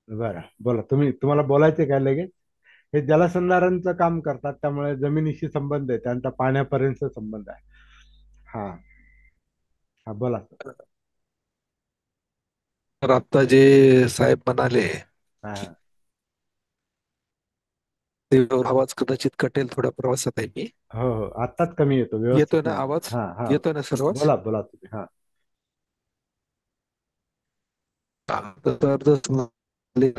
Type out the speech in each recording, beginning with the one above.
बरं, बोला. तुम्हाला बोलायचे काय लगेच? हे जलसंधारणचं काम करतात, त्यामुळे जमिनीशी संबंध आहे, त्यांचा पाण्यापर्यंत संबंध आहे. हा. हा, बोला. तर आता जे साहेब म्हणाले हा, की हा. ते आवाज कदाचित कटेल, थोड्या प्रवासात आहे मी. हो, हो, आत्ताच कमी येतो, व्यवस्थित येतोय ना नाही येत. आवाज? हा, हा. येतोय ना सर्वच? बोला, बोला तुम्ही. हा. तर जसं म्हणाले,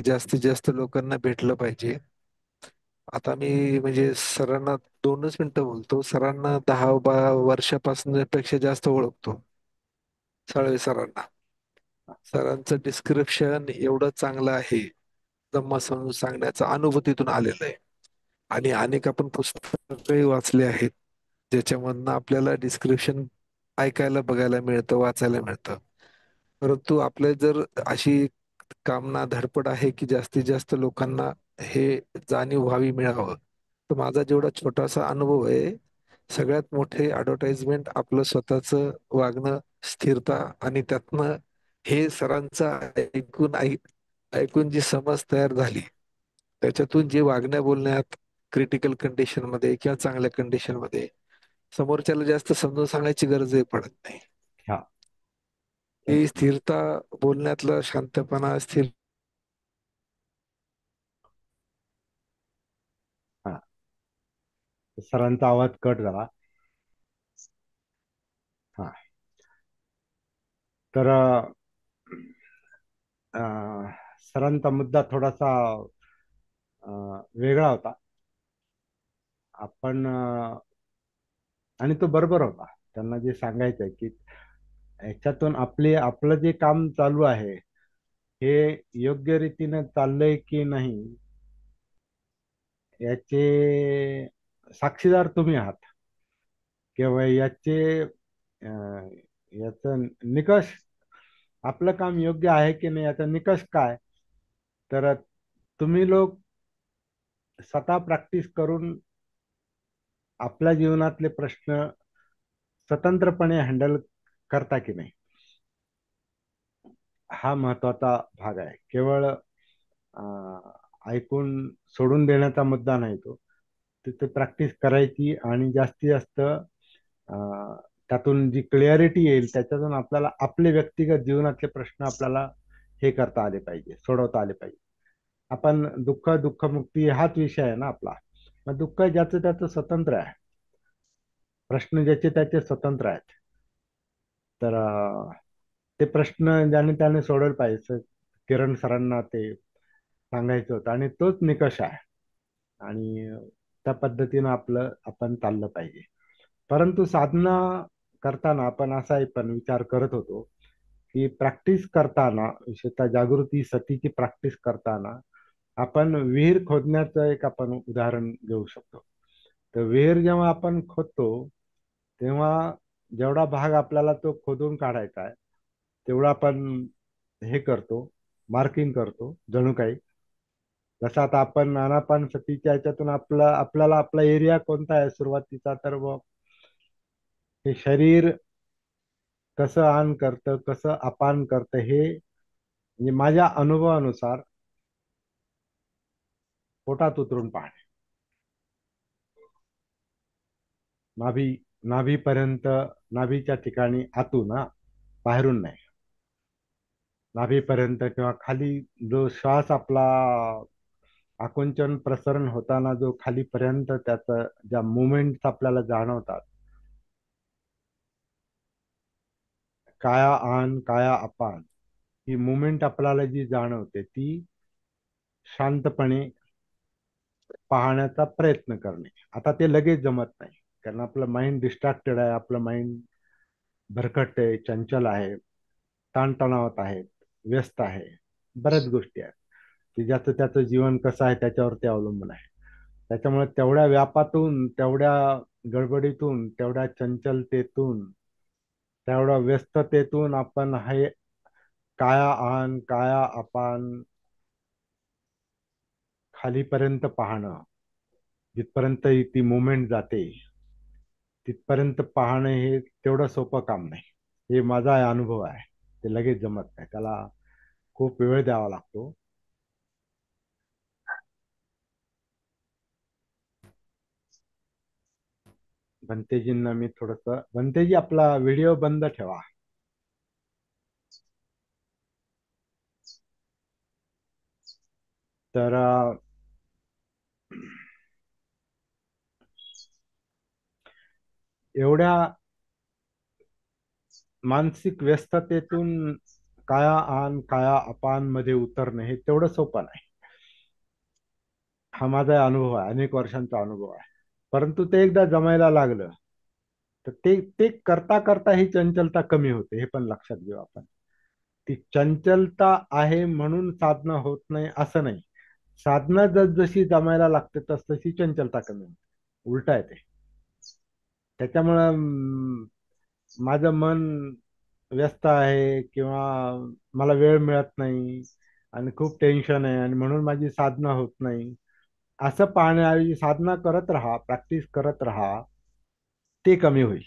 जास्तीत जास्त लोकांना भेटलं पाहिजे. आता मी म्हणजे सरांना 2च मिनिटं बोलतो. सरांना 10 वर्षापासून पेक्षा जास्त ओळखतो, साळवे सरांना. सरांचं डिस्क्रिप्शन एवढं चांगलं आहे, जम्मा समजून सांगण्याचा अनुभूतीतून आलेलं आहे. आणि अनेक आपण पुस्तकही वाचले आहेत, ज्याच्यामधनं आपल्याला डिस्क्रिप्शन ऐकायला, बघायला मिळतं, वाचायला मिळतं. परंतु आपले जर अशी कामना धडपड आहे की जास्तीत जास्त लोकांना हे जाणीव व्हावी, मिळावं, तर माझा जेवढा छोटासा अनुभव आहे, सगळ्यात मोठे ऍडव्हर्टाइजमेंट आपलं स्वतःचं वागणं, स्थिरता, आणि त्यातनं हे सरांचं ऐकून जी समज तयार झाली, त्याच्यातून जे वागण्या बोलण्यात, क्रिटिकल कंडिशन मध्ये किंवा चांगल्या कंडिशन मध्ये समोरच्याला जास्त समजून सांगायची गरजही पडत नाही. हा. ही स्थिरता, बोलण्यातला शांतपणा, स्थिर. हा. सरांचा आवाज कट झाला. हा. तर सरांचा मुद्दा थोडासा वेगळा होता. आपण आणि तो बरोबर होता. त्यांना जे सांगायचं आहे की ह्याच्यातून आपलं जे काम चालू आहे, हे योग्य रीतीने चाललंय की नाही, याचे साक्षीदार तुम्ही आहात. किंवा याचा निकष, आपलं काम योग्य आहे की नाही याचा निकष काय? तर तुम्ही लोक स्वतः प्रॅक्टिस करून आपल्या जीवनातले प्रश्न स्वतंत्रपणे हँडल करता की नाही, हा महत्वाचा भाग आहे. केवळ ऐकून सोडून देण्याचा मुद्दा नाही तो. तिथे प्रॅक्टिस करायची आणि जास्तीत जास्त त्यातून जी क्लिअरिटी येईल, त्याच्यातून आपल्याला आपले व्यक्तिगत जीवनातले प्रश्न आपल्याला हे करता आले पाहिजे, सोडवता आले पाहिजे. आपण दुःखमुक्ती हाच विषय आहे ना आपला. मग दुःख ज्याचं त्याचं स्वतंत्र आहे, प्रश्न ज्याचे त्याचे स्वतंत्र आहेत. तर ते प्रश्न ज्याने त्याने सोडवलं पाहिजे. किरण सरांना ते सांगायचं होतं आणि तोच निकष आहे. आणि त्या पद्धतीनं आपण चाललं पाहिजे. परंतु साधना करताना आपण असाही पण विचार करत होतो की प्रॅक्टिस करताना, विशेषतः जागृती सतीची प्रॅक्टिस करताना, आपण विहीर खोदण्याचं एक आपण उदाहरण घेऊ शकतो. तर विहीर जेव्हा आपण खोदतो, तेव्हा जेवढा भाग आपल्याला तो खोदून काढायचा आहे, तेवढा आपण हे करतो, मार्किंग करतो जणू काही. जसं आता आपण आनापानसतीच्या याच्यातून आपल्याला आपला एरिया कोणता आहे सुरुवातीचा, तर हे शरीर कसं आन करतं, कसं अपान करतं, हे म्हणजे माझ्या अनुभवानुसार पोटात उतरून पाहणे. नाभी नाभीपर्यंत, नाभीच्या ठिकाणी आतून, बाहेरून नाही. नाभीपर्यंत किंवा खाली जो श्वास आपला आकुंचन प्रसरण होताना जो खालीपर्यंत त्याचं ज्या मुवमेंट्स आपल्याला जाणवतात, काया आन काया अपान, ही मुवमेंट आपल्याला जी जाणवते, ती शांतपणे पाहण्याचा प्रयत्न करणे. आता ते लगेच जमत नाही, कारण आपलं माइंड डिस्ट्रॅक्टेड आहे, आपलं माइंड भरकटते, चंचल आहे, ताणतणावात आहे, व्यस्त आहे, बऱ्याच गोष्टी आहेत की ज्याचं त्याचं जीवन कसं आहे त्याच्यावरती अवलंबून आहे. त्याच्यामुळे तेवढ्या व्यापातून, तेवढ्या गडबडीतून, तेवढ्या चंचलतेतून, तेवढ्या व्यस्ततेतून आपण हे काया आन काया अपान खालीपर्यंत पाहणं, जिथपर्यंत ती मुवमेंट जाते तिथपर्यंत पाहणं हे तेवढं सोपं काम नाही. हे माझा अनुभव आहे. ते लगेच जमत नाही, त्याला खूप वेळ द्यावा लागतो. भंतेजींना मी थोडस, भंतेजी आपला व्हिडिओ बंद ठेवा. तर एवढ्या मानसिक व्यस्ततेतून काया आन काया अपान मध्ये उतरणे हे तेवढं सोपं नाही. हा माझा अनुभव आहे, अनेक वर्षांचा अनुभव आहे. परंतु ते एकदा जमायला लागलं तर ते ते करता करता ही चंचलता कमी होते, हे पण लक्षात घेऊ आपण. ती चंचलता आहे म्हणून साधना होत नाही असं नाही. साधना जशी जमायला लागते तशी चंचलता कमी होते, उलट आहे ते. त्याच्यामुळं माझं मन व्यस्त आहे किंवा मला वेळ मिळत नाही आणि खूप टेन्शन आहे आणि म्हणून माझी साधना होत नाही, असं पाहण्याऐवजी साधना करत राहा, प्रॅक्टिस करत राहा, ते कमी होईल.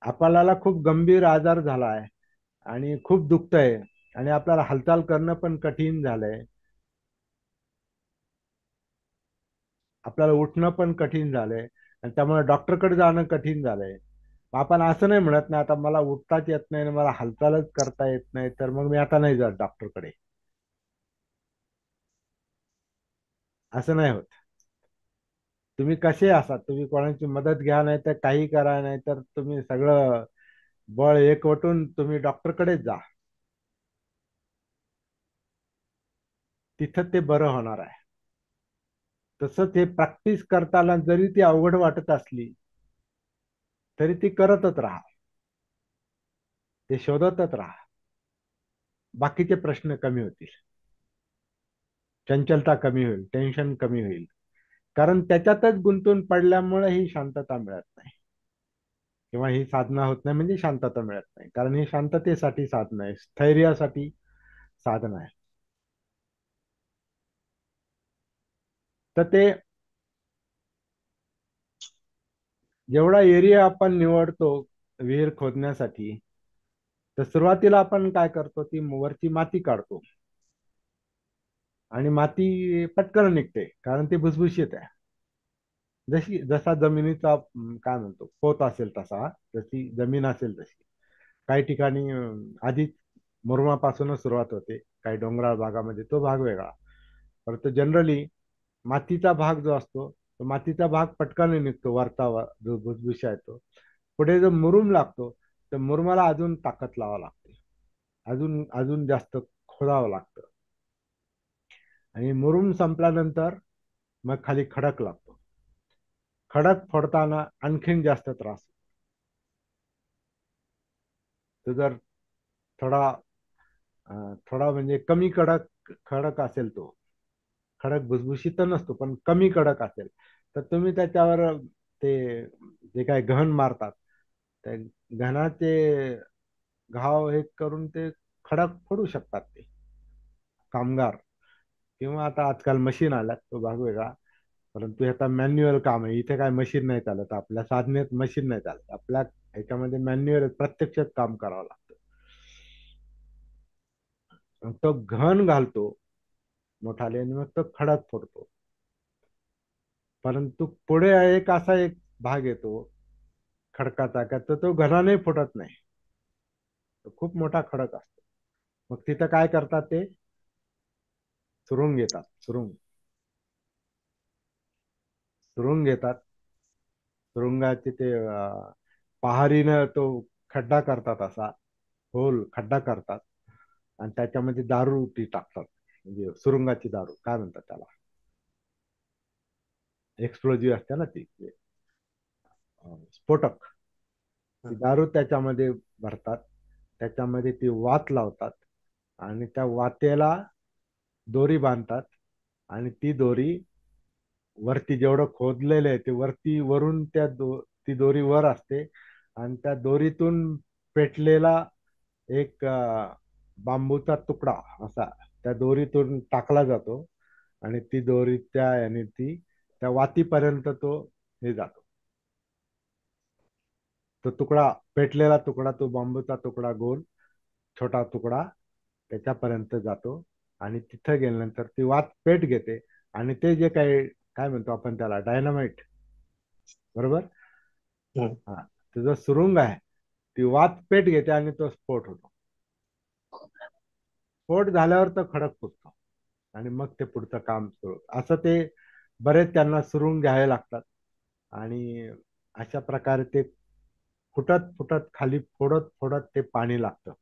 आपल्याला खूप गंभीर आजार झाला आहे आणि खूप दुखतंय आणि आपल्याला हालचाल करणं पण कठीण झालंय, आपल्याला उठणं पण कठीण झालंय आणि त्यामुळे डॉक्टरकडे जाणं कठीण झालंय. मग आपण असं नाही म्हणत नाही आता मला उठताच येत नाही आणि मला हालचालच करता येत नाही तर मग मी आता नाही जात डॉक्टरकडे, असं नाही होत. तुम्ही कसे असाल, तुम्ही कोणाची मदत घ्या नाही तर काही करा, नाही तर तुम्ही सगळं बळ एकवटून तुम्ही डॉक्टरकडेच जा, तिथं ते बरं होणार आहे. तसंच हे प्रॅक्टिस करताना जरी ती अवघड वाटत असली तरी ती करतच राहा, ते शोधतच राहा, बाकीचे प्रश्न कमी होतील, चंचलता कमी होईल, टेन्शन कमी होईल. कारण त्याच्यातच गुंतून पडल्यामुळे ही शांतता मिळत नाही किंवा ही साधना होत नाही, म्हणजे शांतता मिळत नाही. कारण ही शांततेसाठी साधना आहे, स्थैर्यासाठी साधना आहे. तर ते जेवढा एरिया आपण निवडतो विहीर खोदण्यासाठी, तर सुरुवातीला आपण काय करतो, ती वरची माती काढतो आणि माती पटकन निघते कारण ती भुसभुशीत आहे. जसा जमिनीचा काय म्हणतो पोत असेल तसा, जशी जमीन असेल तशी. काही ठिकाणी आधीच मुरुमापासूनच सुरुवात होते, काही डोंगराळ भागामध्ये तो भाग वेगळा. परंतु जनरली मातीचा भाग जो असतो तो मातीचा भाग पटकन निघतो, वरचा जो भुसभुशा आहे तो. पुढे जो मुरुम लागतो, तर मुरुमाला अजून ताकद लावावं लागते, अजून अजून जास्त खोदावं लागतं. आणि मुरुम संपल्यानंतर मग खाली खडक लागतो. खडक फोडताना आणखीन जास्त त्रास. तो जर थोडा थोडा म्हणजे कमी कडक खडक असेल, तो खडक भुसभुशीत तर नसतो पण कमी कडक असेल, तर तुम्ही त्याच्यावर ते जे काय घन मारतात, त्या घनाचे घाव हे करून ते खडक फोडू शकतात ते कामगार. किंवा आता आजकाल मशीन आल्यात, तो भाग वेगळा. परंतु हे आता मॅन्युअल काम आहे, इथे काय मशीन नाही चालत, आपल्या साधनेत मशीन नाही चालत, आपल्या ह्याच्यामध्ये मॅन्युअल प्रत्यक्षात काम करावं लागतं. मग तो घन घालतो मोठाले आणि मग तो खडक फोडतो. परंतु पुढे एक भाग येतो खडकाचा का, तर तो घनाने फुटत नाही, तो खूप मोठा खडक असतो. मग तिथं काय करतात, ते सुरुंग घेतात, सुरुंग सुरुंग घेतात. सुरुंगाचे ते पहारीनं तो खड्डा करतात, असा खोल खड्डा करतात आणि त्याच्यामध्ये दारू ती टाकतात, म्हणजे सुरुंगाची दारू काय म्हणतात त्याला, एक्सप्लोजिव्ह असते ना ती, स्फोटक. ती दारू त्याच्यामध्ये भरतात, त्याच्यामध्ये ती वात लावतात आणि त्या वातेला दोरी बांधतात आणि ती दोरी वरती जेवढं खोदलेलं आहे ते वरती वरून ती दोरी वर असते आणि त्या दोरीतून पेटलेला एक बांबूचा तुकडा असा त्या दोरीतून टाकला जातो आणि ती दोरी त्या याने ती त्या वातीपर्यंत तो हे जातो. तो तुकडा, पेटलेला तुकडा, तो बांबूचा तुकडा गोल छोटा तुकडा त्याच्यापर्यंत जातो. आणि तिथं गेल्यानंतर ती वात पेट घेते. आणि ते जे काही, काय म्हणतो आपण त्याला, डायनामाइट, बरोबर. हम्म. हा, तो जो सुरुंग आहे, ती वात पेट घेते आणि तो स्फोट होतो. स्फोट झाल्यावर तो खडक फुटतो. आणि मग ते पुढचं काम सुरू असं ते बरेच त्यांना सुरुंग घ्यावे लागतात. आणि अशा प्रकारे ते फुटत फुटत खाली फोडत फोडत ते पाणी लागतं,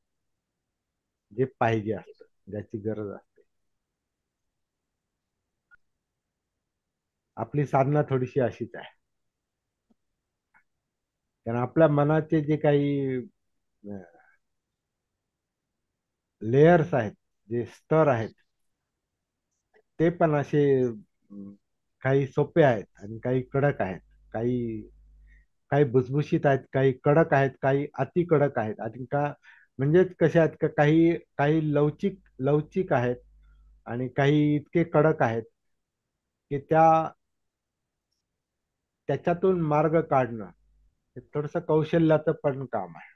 जे पाहिजे असतं, ज्याची गरज असते. आपली साधना थोडीशी अशीच आहे. कारण आपल्या मनाचे जे काही लेयर्स आहेत, जे स्तर आहेत, ते पण असे काही सोपे आहेत आणि काही कडक आहेत. काही काही भुसभुशीत आहेत, काही कडक आहेत, काही अति कडक आहेत. आणि का म्हणजेच कसे आहेत का, काही काही लवचिक लवचिक आहेत आणि काही इतके कडक आहेत की त्याच्यातून मार्ग काढणं हे थोडस कौशल्याचं पण काम आहे.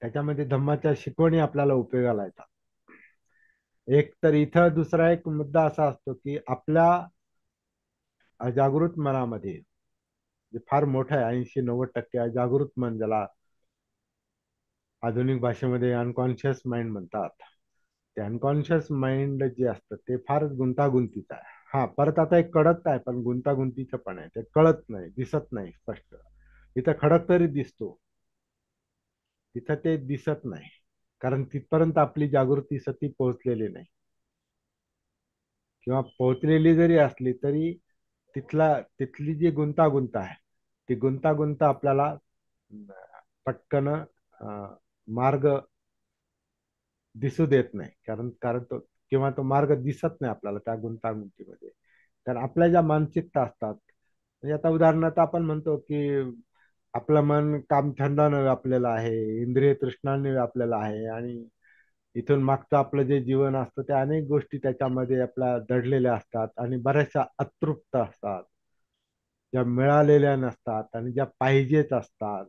त्याच्यामध्ये धम्माच्या शिकवणी आपल्याला उपयोगाला येतात. एक तर इथं दुसरा एक मुद्दा असा असतो की आपल्या अजागृत मनामध्ये, जे फार मोठं आहे, 80-90% अजागृत मन, ज्याला आधुनिक भाषेमध्ये अनकॉन्शियस माइंड म्हणतात. ते अनकॉन्शियस माइंड जे असतं ते फारच गुंतागुंतीचं आहे. हा, परत आता एक कडक आहे पण गुंतागुंतीचं पण आहे. ते कळत नाही, दिसत नाही स्पष्ट. इथं खडक तरी दिसतो, तिथं ते दिसत नाही. कारण तिथपर्यंत आपली जागृती सती पोहोचलेली नाही. किंवा पोहोचलेली जरी असली तरी तिथली जी गुंतागुंत आहे, ती गुंतागुंत आपल्याला पटकन मार्ग दिसू देत नाही. कारण कारण तो, किंवा तो मार्ग दिसत नाही आपल्याला त्या गुंतागुंतीमध्ये. कारण आपल्या ज्या मानसिकता असतात, म्हणजे आता उदाहरणार्थ आपण म्हणतो की आपलं मन कामछंदानं व्यापलेलं आहे, इंद्रिय तृष्णाने व्यापलेलं आहे. आणि इथून मागचं आपलं जे जीवन असतं ते अनेक गोष्टी त्याच्यामध्ये आपल्या दडलेल्या असतात आणि बऱ्याचशा अतृप्त असतात, ज्या मिळालेल्या नसतात आणि ज्या पाहिजेच असतात.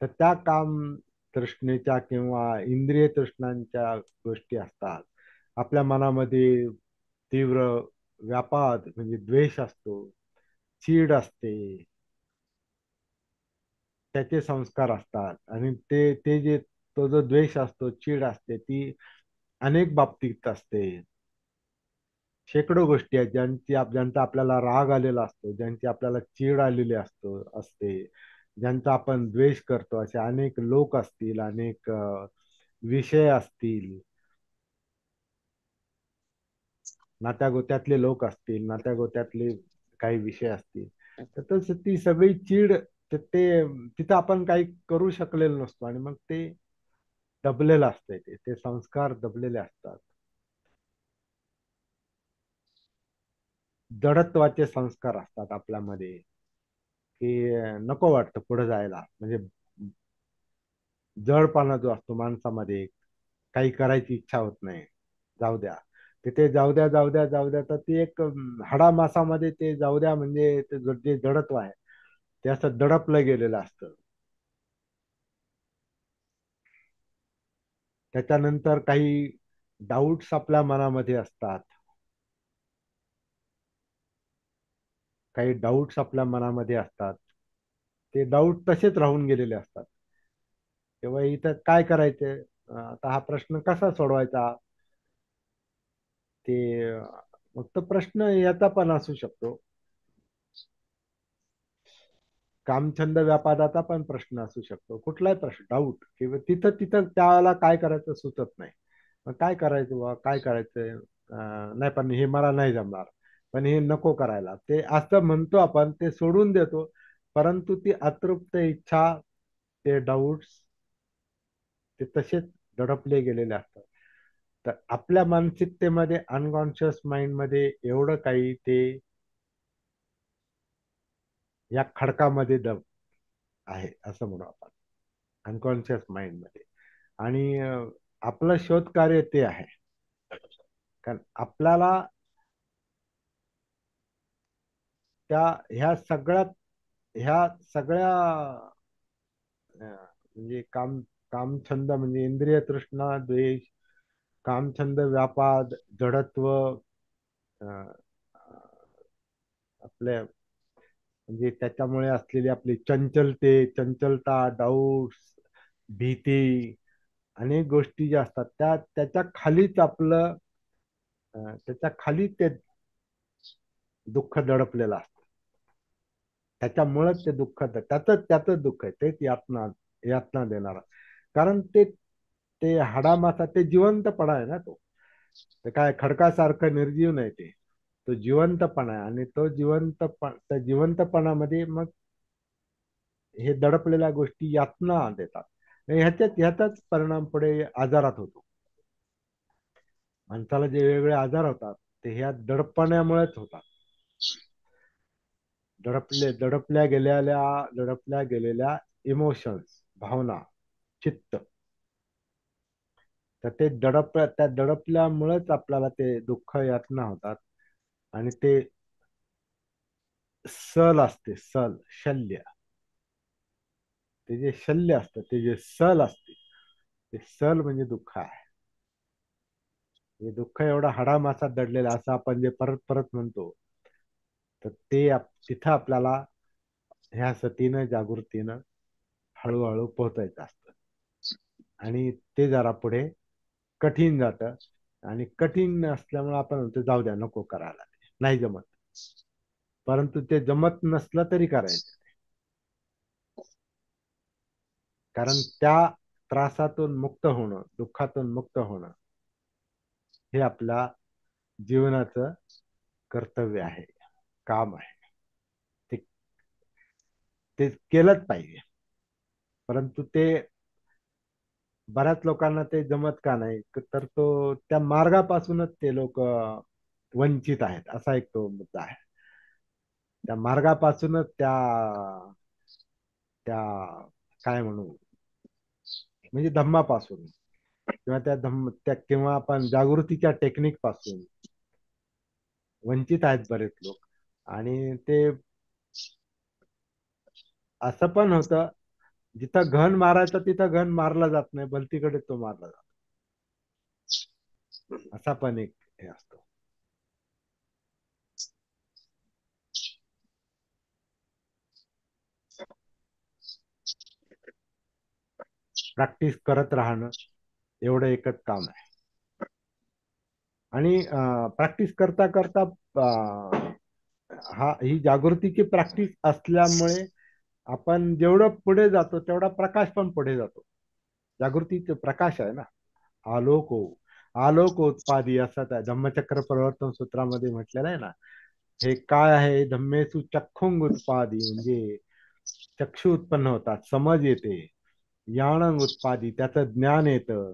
तर त्या काम तृष्णेच्या किंवा इंद्रिय तृष्णांच्या गोष्टी असतात. आपल्या मनामध्ये तीव्र व्यापाद म्हणजे द्वेष असतो, चीड असते, त्याचे संस्कार असतात. आणि ते ते जे तो जो द्वेष असतो, चीड असते, ती अनेक बाबतीत असते. शेकडो गोष्टी आहेत ज्यांचा आपल्याला राग आलेला असतो, ज्यांची आपल्याला चीड आलेली असते, ज्यांचा आपण द्वेष करतो. असे अनेक लोक असतील, अनेक विषय असतील, नात्यागोत्यातले लोक असतील, नात्यागोत्यातले काही विषय असतील. तर ती सगळी चीड, तिथं आपण काही करू शकलेलो नसतो. आणि मग ते दबलेलं असतंय, ते संस्कार दबलेले असतात. जडत्वाचे संस्कार असतात आपल्यामध्ये, की नको वाटतं पुढे जायला. म्हणजे जडपणा जो असतो माणसामध्ये, काही करायची इच्छा होत नाही, जाऊ द्या. ते जाऊ द्या जाऊ द्या जाऊ द्या, तर ती एक हाडामासामध्ये ते जाऊ द्या, म्हणजे ते जे जडत्व आहे ते असं दडपलं गेलेलं असतं. त्याच्यानंतर काही डाऊट्स आपल्या मनामध्ये असतात, काही डाऊट्स आपल्या मनामध्ये असतात. ते डाऊट तसेच राहून गेलेले असतात. तेव्हा इथं काय करायचं, आता हा प्रश्न कसा सोडवायचा, ते मग तो प्रश्न याचा पण असू शकतो, कामछंद व्यापादाचा पण प्रश्न असू शकतो. कुठलाही प्रश्न, डाऊट, किंवा तिथं तिथं त्याला काय करायचं सुचत नाही. मग काय करायचं बा, काय करायचं, नाही पण हे मला नाही जमणार, पण हे नको करायला, ते असं म्हणतो आपण, ते सोडून देतो. परंतु ती अतृप्त इच्छा, ते डाऊट्स, ते तसेच दडपले गेलेले असतात. तर आपल्या मानसिकतेमध्ये, अनकॉन्शियस माइंड मध्ये एवढं काही ते या खडकामध्ये आहे, असं म्हणू आपण, अनकॉन्शियस माइंड मध्ये. आणि आपलं शोध कार्य ते आहे. कारण आपल्याला त्या ह्या सगळ्या म्हणजे कामछंद म्हणजे इंद्रिय तृष्णा, द्वेष, कामछंद, व्यापाद, जडत्व, अं, आपल्या म्हणजे त्याच्यामुळे असलेली आपली चंचलता, डाऊट्स, भीती, अनेक गोष्टी ज्या असतात त्याच्या खाली ते दुःख दडपलेलं असतं. त्याच्यामुळेच ते दुःख, त्याच दुःख आहे, तेच यातना यातना देणार. कारण ते ते हाडामासा, ते जिवंतपणा आहे ना तो. ते काय खडकासारखं निर्जीव नाही ते. तो जिवंतपणा आहे, आणि त्या जिवंतपणामध्ये मग हे दडपलेल्या गोष्टी यातना देतात. आणि ह्याचाच परिणाम पुढे आजारात होतो. माणसाला जे वेगवेगळे आजार होतात ते ह्या दडपणामुळेच होतात. दडपल्या गेलेल्या इमोशन्स, भावना, चित्त, तर त्या दडपल्यामुळेच आपल्याला ते दुःख यातना होतात. आणि ते सल असते, शल्य, ते जे शल्य असतं, ते जे सल असते, ते सल म्हणजे दुःख आहे. हे दुःख एवढा हाडामासात दडलेला असं आपण जे परत परत म्हणतो, तर तिथं आपल्याला ह्या सतीनं, जागृतीनं हळूहळू पोहोचायचं असतं. आणि ते जरा पुढे कठीण जातं. आणि कठीण असल्यामुळे आपण म्हणतो जाऊ द्या, नको करायला, नाही जमत. परंतु ते जमत नसलं तरी करायचं. कारण त्या त्रासातून मुक्त होणं, दुःखातून मुक्त होणं, हे आपल्या जीवनाचं कर्तव्य आहे, काम आहे. ते ते केलंच पाहिजे. परंतु ते बऱ्याच लोकांना ते जमत का नाही, तर त्या मार्गापासूनच ते लोक वंचित आहेत, असा एक तो मुद्दा आहे. त्या मार्गापासूनच त्या काय म्हणू, म्हणजे धम्मापासून, किंवा किंवा आपण जागृतीच्या टेक्निक पासून वंचित आहेत बरेच लोक. आणि ते असं पण होतं, जिथं घन मारायचं तिथं घन मारला जात नाही, भलतीकडे तो मारला जातो. असा पण एक हे असतो. प्रॅक्टिस करत राहणं, एवढं एकच काम आहे. आणि प्रॅक्टिस करता करता ही जागृतीची प्रॅक्टिस असल्यामुळे आपण जेवढं पुढे जातो तेवढा प्रकाश पण पुढे जातो. जागृतीचे प्रकाश आहे ना, आलोक उत्पादी, असं त्या धम्मचक्र प्रवर्तन सूत्रामध्ये म्हटलेलं आहे ना. हे काय आहे, धम्मेसु चक्षुंग उत्पादी, म्हणजे चक्षु उत्पन्न होतात, समज येते. याणंग उत्पादी, त्याचं ज्ञान येतं,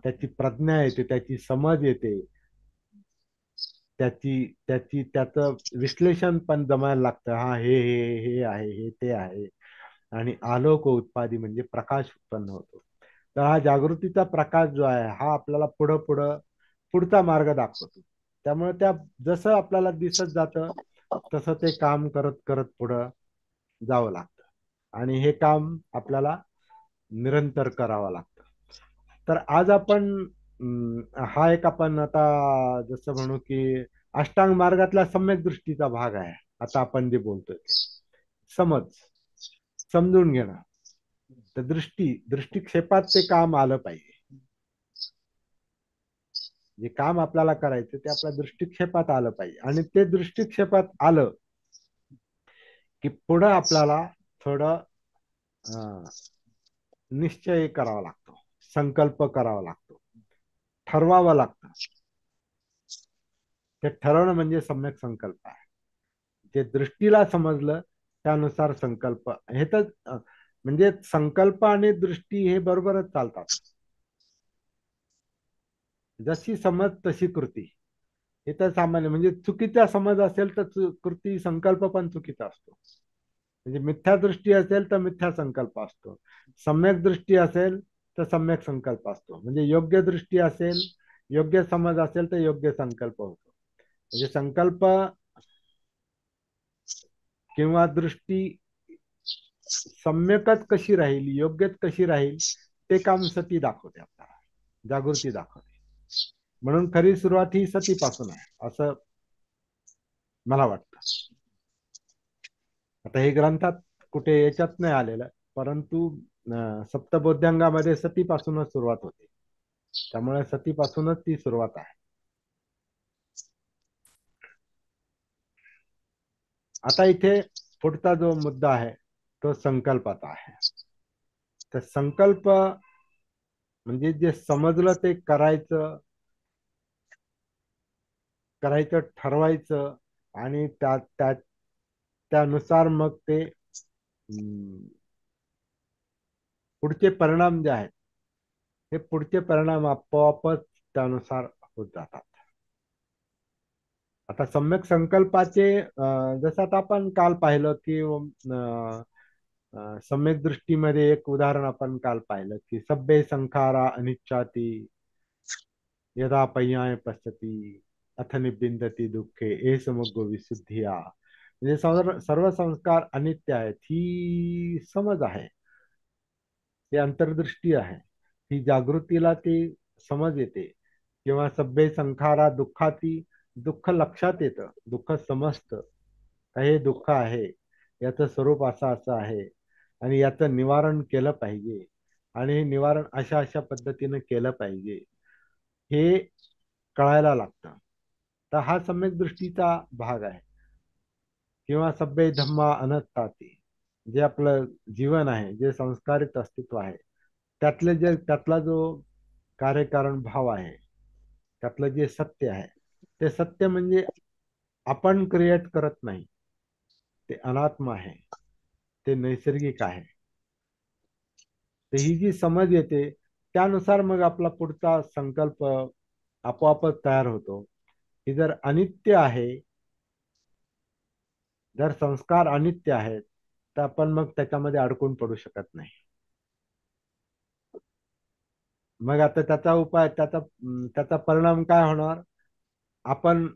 त्याची प्रज्ञा येते, त्याची समज येते, त्याचं विश्लेषण पण जमायला लागतं. हा, हे आहे, हे ते आहे. आणि आलोक उत्पादी म्हणजे प्रकाश उत्पन्न होतो. तर हा जागृतीचा प्रकाश जो आहे, हा आपल्याला पुढचा मार्ग दाखवतो. त्यामुळे जसं आपल्याला दिसत जातं तसं ते काम करत करत पुढं जावं लागतं. आणि हे काम आपल्याला निरंतर करावं लागतं. तर आज हा एक आपण आता जसं म्हणू की अष्टांग मार्गातला सम्यक दृष्टीचा भाग आहे. आता आपण जे बोलतोय ते समजून घेणं. तर दृष्टिक्षेपात ते काम आलं पाहिजे. जे काम आपल्याला करायचं ते आपल्या दृष्टिक्षेपात आलं पाहिजे. आणि ते दृष्टिक्षेपात आलं की पुढं आपल्याला थोडं निश्चय करावा लागतो, संकल्प करावा लागतो, ठरवावं लागतं. ते ठरवणं म्हणजे सम्यक संकल्प आहे. जे दृष्टीला समजलं त्यानुसार संकल्प, हे तर म्हणजे संकल्प आणि दृष्टी हे बरोबरच चालतात. जशी समज तशी कृती, हे तर सामान्य. म्हणजे चुकीचा समज असेल तर कृती, संकल्प पण चुकीचा असतो. म्हणजे मिथ्या दृष्टी असेल तर मिथ्या संकल्प असतो, सम्यक दृष्टी असेल तर सम्यक संकल्प असतो. म्हणजे योग्य दृष्टी असेल, योग्य समज असेल तर योग्य संकल्प होतो. म्हणजे संकल्प किंवा दृष्टी सम्यकच कशी राहील, योग्यच कशी राहील, ते काम सती दाखवते आपल्याला, जागृती दाखवते. म्हणून खरी सुरुवात ही सतीपासून आहे असं मला वाटतं. आता हे ग्रंथात कुठे याच्यात नाही आलेलं, परंतु सप्तबोध्यांगामध्ये सतीपासूनच सुरुवात होते. त्यामुळे सतीपासूनच ती सुरुवात आहे. आता इथे पुढचा जो मुद्दा आहे तो संकल्पाचा आहे. तर संकल्प म्हणजे जे समजलं ते करायचं, करायचं ठरवायचं, आणि त्यानुसार मग ते पुढचे परिणाम जे आहेत, हे पुढचे परिणाम आपोआपच त्यानुसार होत जातात. आता सम्यक संकल्पाचे जसं आता आपण काल पाहिलं की सम्यक दृष्टीमध्ये एक उदाहरण आपण काल पाहिलं की सब्बे संखारा अनिच्छाती यदा पय्याय पश्यती अथ निबिंदती दुःखे ए समग्र विशुद्धिया. म्हणजे सर्व संस्कार अनित्य आहेत ही समज आहे, ती अंतर्दृष्टी आहे, ही जागृतीला ती समज येते. किंवा सभ्य संखारा दुःखाती, दुःख लक्षात येतं, दुःख समजतं का हे दुःख आहे, याचं स्वरूप असं असं आहे, आणि याचं निवारण केलं पाहिजे, आणि हे निवारण अशा अशा पद्धतीने केलं पाहिजे, हे कळायला लागतं. तर हा सम्यक दृष्टीचा भाग आहे. किंवा सभ्य धम्मा अनंताती, जे आपलं जीवन आहे, जे संस्कारित अस्तित्व आहे, त्यातला जो कार्यकारण भाव आहे, त्यातलं जे सत्य आहे, ते सत्य म्हणजे आपण क्रिएट करत नाही, ते अनात्म आहे, ते नैसर्गिक आहे. तर ही जी समज येते त्यानुसार मग आपला पुढचा संकल्प आपोआपच तयार होतो की जर अनित्य आहे, जर संस्कार अनित्य आहेत, तर आपण मग त्याच्यामध्ये अडकून पडू शकत नाही. मग आता त्याचा उपाय, त्याचा परिणाम काय होणार? आपण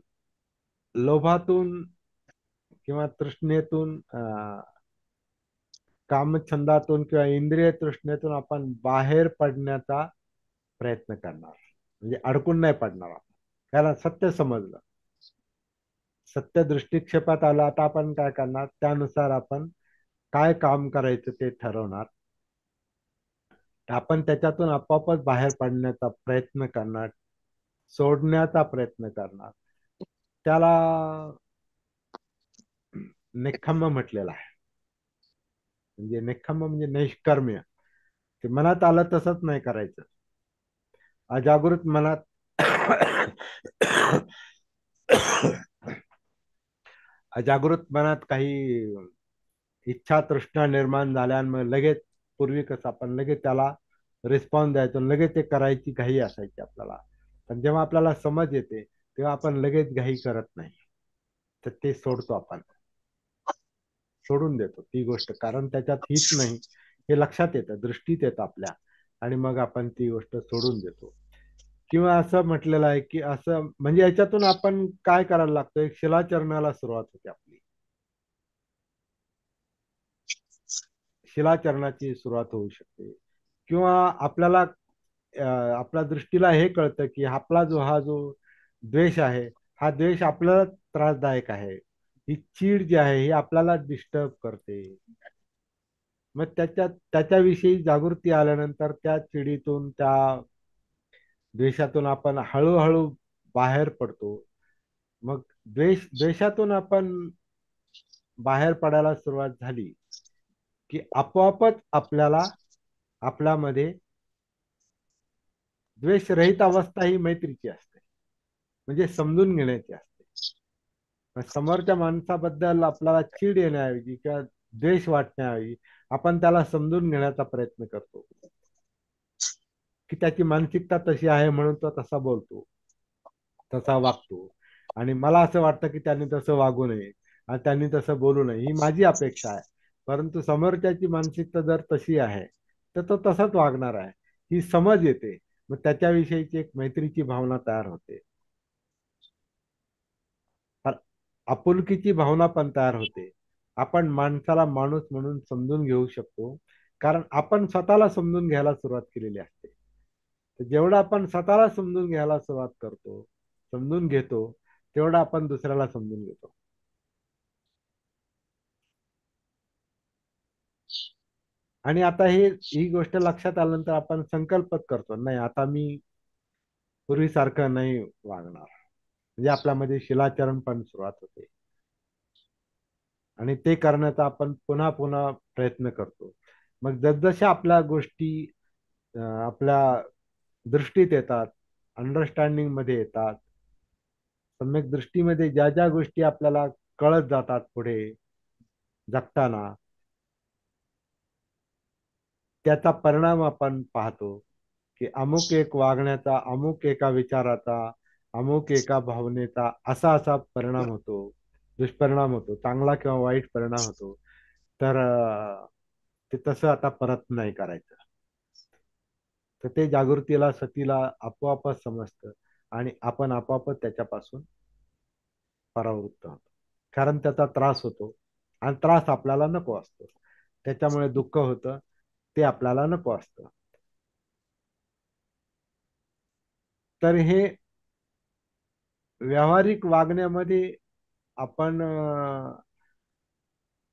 लोभातून किंवा तृष्णेतून, कामछंदातून किंवा इंद्रिय तृष्णेतून आपण बाहेर पडण्याचा प्रयत्न करणार, म्हणजे अडकून नाही पडणार आपण. त्याला सत्य समजलं, सत्य दृष्टिक्षेपात आलं, आता आपण काय करणार, त्यानुसार आपण काय काम करायचं ते ठरवणार. आपण त्याच्यातून आपोआपच बाहेर पडण्याचा प्रयत्न करणार, सोडण्याचा प्रयत्न करणार. त्याला निखम्म म्हटलेलं आहे. म्हणजे निखम्म म्हणजे नैष्कर्म्य, ते मनात आलं तसंच नाही करायचं. अजागृत मनात अजागृत मनात काही इच्छा तृष्णा निर्माण झाल्यामुळे लगेच, पूर्वी कसं आपण लगेच त्याला रिस्पॉन्स द्यायचो, लगेच ते करायची घाई असायची आपल्याला. पण जेव्हा आपल्याला समज येते तेव्हा आपण लगेच घाई करत नाही, तर ते सोडतो, आपण सोडून देतो ती गोष्ट, कारण त्याच्यात हित नाही हे लक्षात येतं, दृष्टीत येतं आपल्या, आणि मग आपण ती गोष्ट सोडून देतो. किंवा असं म्हटलेलं आहे की असं म्हणजे याच्यातून आपण काय करायला लागतो, एक शिलाचरणाला सुरुवात होते आपली, शिलाचरणाची सुरुवात होऊ शकते. किंवा आपल्याला आपल्या दृष्टीला हे कळतं की आपला हा जो द्वेष आहे, हा द्वेष आपल्याला त्रासदायक आहे, ही चीड जी आहे ही आपल्याला डिस्टर्ब करते. मग त्याच्याविषयी जागृती आल्यानंतर त्या चिडीतून, त्या द्वेषातून आपण हळूहळू बाहेर पडतो. मग द्वेषातून आपण बाहेर पडायला सुरुवात झाली की आपोआपच आपल्याला, आपल्यामध्ये द्वेषरहित अवस्था ही मैत्रीची असते, म्हणजे समजून घेण्याची असते. समोरच्या माणसाबद्दल आपल्याला चीड येण्याऐवजी किंवा द्वेष वाटण्याऐवजी आपण त्याला समजून घेण्याचा प्रयत्न करतो, की त्याची मानसिकता तशी आहे म्हणून तो तसा बोलतो, तसा वागतो, आणि मला असं वाटतं की त्यांनी तसं वागू नये आणि त्यांनी तसं बोलू नये, ही माझी अपेक्षा आहे. परंतु समोरच्याची मानसिकता जर तशी आहे तर तो तसाच वागणार आहे, ही समज येते. मग त्याच्याविषयीची एक मैत्रीची भावना तयार होते, आपुलकीची भावना पण तयार होते. आपण माणसाला माणूस म्हणून समजून घेऊ शकतो, कारण आपण स्वतःला समजून घ्यायला सुरुवात केलेली असते. तर जेवढं आपण स्वतःला समजून घ्यायला सुरुवात करतो, समजून घेतो, तेवढं आपण दुसऱ्याला समजून घेतो. आणि आता ही गोष्ट लक्षात आल्यानंतर आपण संकल्पच करतो, नाही आता मी पूर्वीसारखं नाही वागणार. म्हणजे आपल्यामध्ये शिलाचरण पण सुरुवात होते आणि ते करण्याचा आपण पुन्हा पुन्हा प्रयत्न करतो. मग जसजशा आपल्या गोष्टी आपल्या दृष्टीत येतात, अंडरस्टँडिंग मध्ये येतात, सम्यक दृष्टीमध्ये ज्या ज्या गोष्टी आपल्याला कळत जातात पुढे जगताना, त्याचा परिणाम आपण पाहतो की अमुक एक वागण्याचा, अमुक एका विचाराचा, अमुक एका भावनेचा असा असा परिणाम होतो, दुष्परिणाम होतो, चांगला किंवा वाईट परिणाम होतो. तर ते तसं आता परत नाही करायचं. तर ते जागृतीला सतीला आपोआपच समजतं आणि आपण आपोआपच त्याच्यापासून परावृत्त होतो. कारण त्याचा त्रास होतो आणि त्रास आपल्याला नको असतो. त्याच्यामुळे दुःख होतं, ते आपल्याला नको असतं. तर हे व्यावहारिक वागण्यामध्ये आपण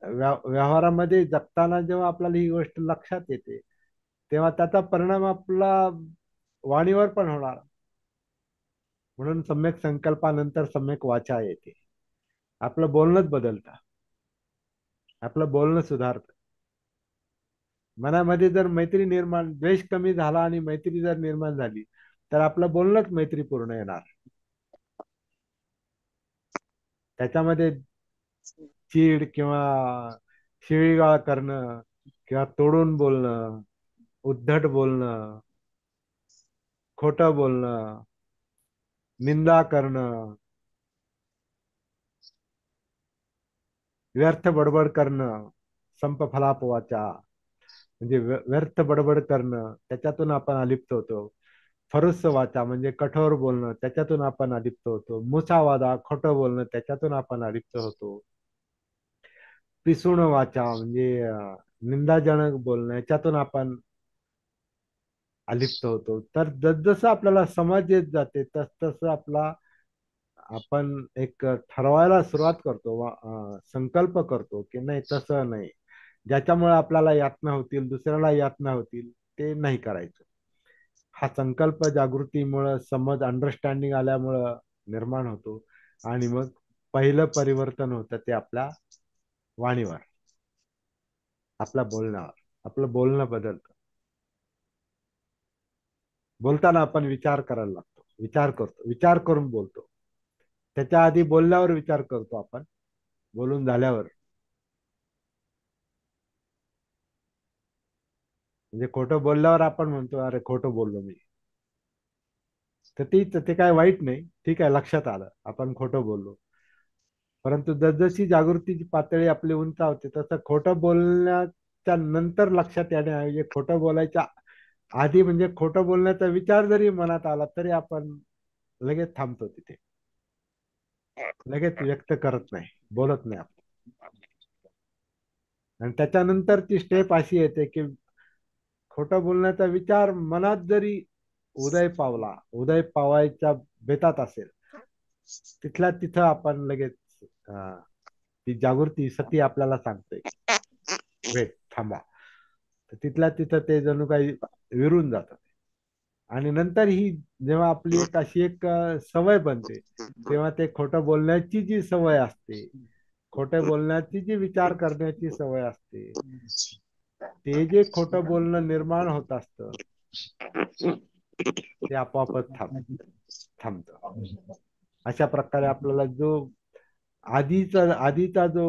व्यवहारामध्ये जगताना जेव्हा आपल्याला ही गोष्ट लक्षात येते, तेव्हा त्याचा परिणाम आपला वाणीवर पण होणार. म्हणून सम्यक संकल्पानंतर सम्यक वाचा येते. आपलं बोलणंच बदलतं, आपलं बोलणं सुधारतं. मनामध्ये जर मैत्री निर्माण, द्वेष कमी झाला आणि मैत्री जर निर्माण झाली, तर आपलं बोलणंच मैत्रीपूर्ण येणार. त्याच्यामध्ये चीड किंवा शिवीगाळ करणं किंवा तोडून बोलणं, उद्धट बोलणं, खोटं बोलणं, निंदा करणं, व्यर्थ बडबड करणं, संपफलापवाचा म्हणजे व्यर्थ बडबड करणं, त्याच्यातून आपण अलिप्त होतो. फरुस वाचा म्हणजे कठोर बोलणं, त्याच्यातून आपण अलिप्त होतो. मुसावादा खोटं बोलणं, त्याच्यातून आपण अलिप्त होतो. पिसूण वाचा म्हणजे निंदाजनक बोलणं, याच्यातून आपण अलिप्त होतो. तर जसजसं आपल्याला समज येत जाते, तस तसं आपला आपण एक ठरवायला सुरुवात करतो, संकल्प करतो की नाही तसं नाही. ज्याच्यामुळे आपल्याला यातना होतील, दुसऱ्याला यातना होतील, ते नाही करायचं. हा संकल्प जागृतीमुळं, समज अंडरस्टँडिंग आल्यामुळं निर्माण होतो आणि मग पहिलं परिवर्तन होतं ते आपल्या वाणीवर, आपल्या बोलण्यावर. आपलं बोलणं बदलतं. बोलताना आपण विचार करायला लागतो, विचार करतो, विचार करून बोलतो. त्याच्या आधी बोलल्यावर विचार करतो आपण, बोलून झाल्यावर. म्हणजे खोटं बोलल्यावर आपण म्हणतो अरे खोटं बोललो मी. तर ते काय वाईट नाही, ठीक आहे, लक्षात आलं आपण खोटं बोललो. परंतु जसजशी जागृतीची पातळी आपली उंचावते, तसं खोटं बोलण्याच्या नंतर लक्षात येण्याऐवजी खोटं बोलायच्या आधी, म्हणजे खोटं बोलण्याचा विचार जरी मनात आला तरी आपण लगेच थांबतो तिथे, लगेच व्यक्त करत नाही, बोलत नाही आपण. आणि त्याच्यानंतर ती स्टेप अशी येते की खोटं बोलण्याचा विचार मनात जरी उदय पावला, उदय पावायच्या बेतात असेल, तिथल्या तिथं आपण लगेच अं, ती जागृती सती आपल्याला सांगते वेट थांबा. तर तिथल्या तिथं ते जणू काही विरून जातं. आणि नंतर ही जेव्हा आपली एक अशी एक सवय बनते, तेव्हा ते खोटं बोलण्याची जी सवय असते, खोटं बोलण्याची जी विचार करण्याची सवय असते, ते जे खोटं बोलणं निर्माण होत असतं, ते आपोआपच थांबतं. अशा प्रकारे आपल्याला जो आधीचा जो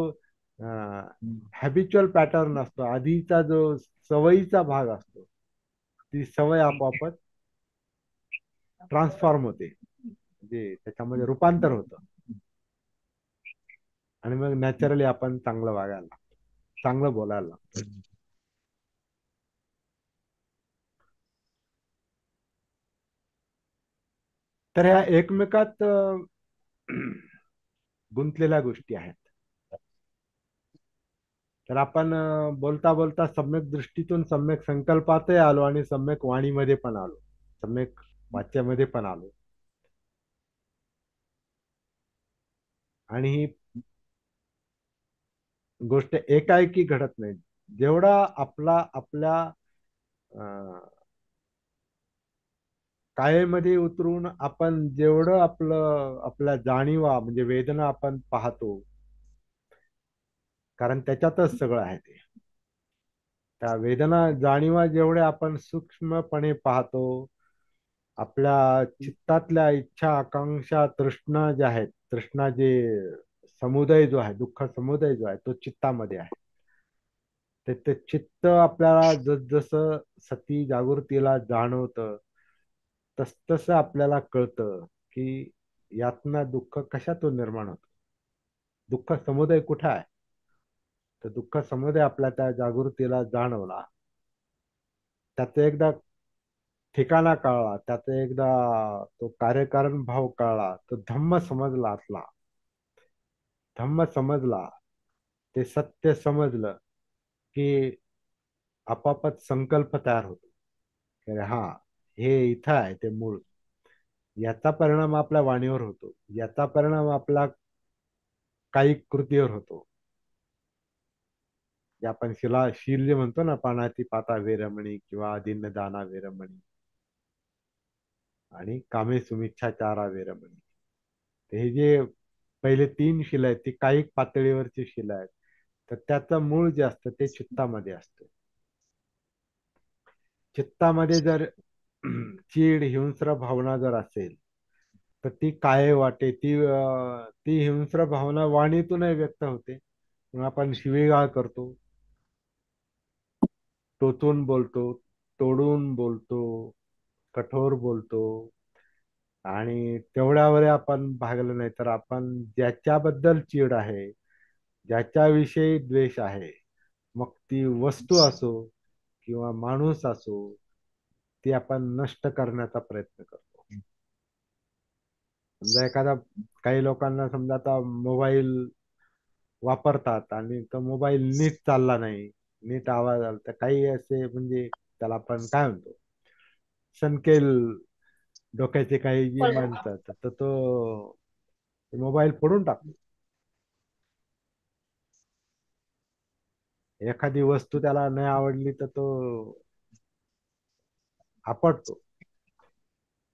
हॅबिच्युअल पॅटर्न असतो, आधीचा जो सवयीचा भाग असतो, ती सवय आपोआपच ट्रान्सफॉर्म होते, म्हणजे त्याच्यामध्ये रूपांतर होतं. आणि मग नॅचरली आपण चांगलं वागायला लागतो, चांगलं बोलायला लागतो. तर ह्या एकमेकात गुंतलेल्या गोष्टी आहेत. तर आपण बोलता बोलता सम्यक दृष्टीतून सम्यक संकल्पातही आलो आणि सम्यक वाणीमध्ये पण आलो, सम्यक वाच्यामध्ये पण आलो. आणि ही गोष्ट एकाएकी घडत नाही. जेवढा आपला आपल्या कायेमध्ये उतरून आपण जेवढं आपल्या जाणीवा म्हणजे वेदना आपण पाहतो, कारण त्याच्यातच सगळं आहे ते. त्या वेदना जाणीवा जेवढ्या आपण सूक्ष्मपणे पाहतो, आपल्या चित्तातल्या इच्छा आकांक्षा तृष्णा ज्या आहेत, तृष्णा जे समुदाय जो आहे, दुःख समुदाय जो आहे, तो चित्तामध्ये आहे. ते चित्त आपल्याला जसं सती जागृतीला जाणवतं, तस तसं आपल्याला कळतं की यातनं दुःख कशातून निर्माण होतं, दुःख समुदाय कुठं आहे. तर दुःख समुदाय आपल्या त्या जागृतीला जाणवला, त्याचं एकदा ठिकाणा कळला, त्याचं एकदा तो कार्यकारण भाव कळला, तो धम्म समजला असला, धम्म समजला, ते सत्य समजलं की आपापच संकल्प तयार होतो की हा, हे इथं आहे ते मूळ. याचा परिणाम आपल्या वाणीवर होतो, याचा परिणाम आपला काही कृतीवर होतो. जे आपण शील जे म्हणतो ना, पानाती पाता वेरमणी किंवा दिन्न दाना वेरमणी आणि कामे सुमिच्छाचारा वेरमणी. तर हे जे पहिले तीन शिला आहेत, ती काही पातळीवरची शिला आहेत. तर त्याचं मूळ जे असतं ते चित्तामध्ये असतं. चित्तामध्ये जर चीड हिंस्र भावना जर असेल, तर ती काय वाटे, ती हिंस्र भावना वाणीतूनही व्यक्त होते. मग आपण शिवीगाळ करतो, टोचून बोलतो, तोडून बोलतो, कठोर बोलतो. आणि तेवढ्यावर आपण भागलं नाही तर आपण ज्याच्याबद्दल चीड आहे, ज्याच्याविषयी द्वेष आहे, मग ती वस्तू असो किंवा माणूस असो, ती आपण नष्ट करण्याचा प्रयत्न करतो. समजा एखादा, काही लोकांना समजा आता मोबाईल वापरतात आणि तो मोबाईल नीट चालला नाही, नीट आवाज आला, तर काही असे म्हणजे त्याला आपण काय म्हणतो, सनकेल डोक्याचे काही जी माणसं असतात, तर तो मोबाईल फोडून टाकतो. एखादी वस्तू त्याला नाही आवडली तर तो आपटतो.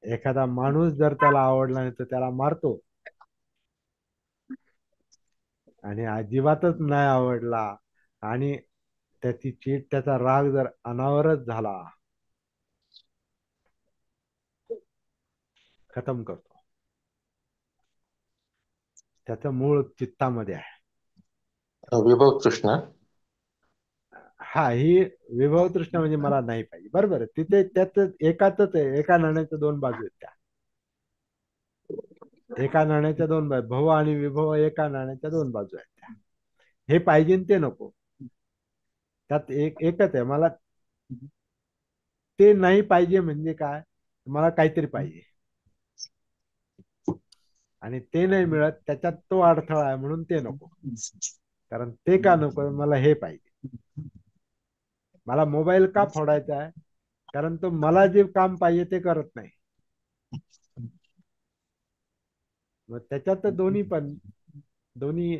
एखादा माणूस जर त्याला आवडला नाही तर त्याला मारतो. आणि अजिबातच नाही आवडला आणि त्याची चीड, त्याचा राग जर अनावरच झाला, खतम करतो. त्याचं मूळ चित्तामध्ये आहे. विभव तृष्णा. हा, ही विभव तृष्णा म्हणजे मला नाही पाहिजे, बरोबर आहे. तिथे त्याच एकातच आहे, एका नाण्याच्या दोन बाजू आहेत त्या. एका नाण्याच्या दोन बाजू, भव आणि विभव एका नाण्याच्या दोन बाजू आहेत त्या. हे पाहिजे आणि ते नको, त्यात एकच आहे. मला ते नाही पाहिजे म्हणजे काय, मला काहीतरी पाहिजे आणि ते नाही मिळत, त्याच्यात तो अडथळा आहे म्हणून ते नको. कारण ते का नको, मला हे पाहिजे. मला मोबाईल का फोडायचा आहे, कारण तो मला जे काम पाहिजे ते करत नाही. मग त्याच्यात दोन्ही पण, दोन्ही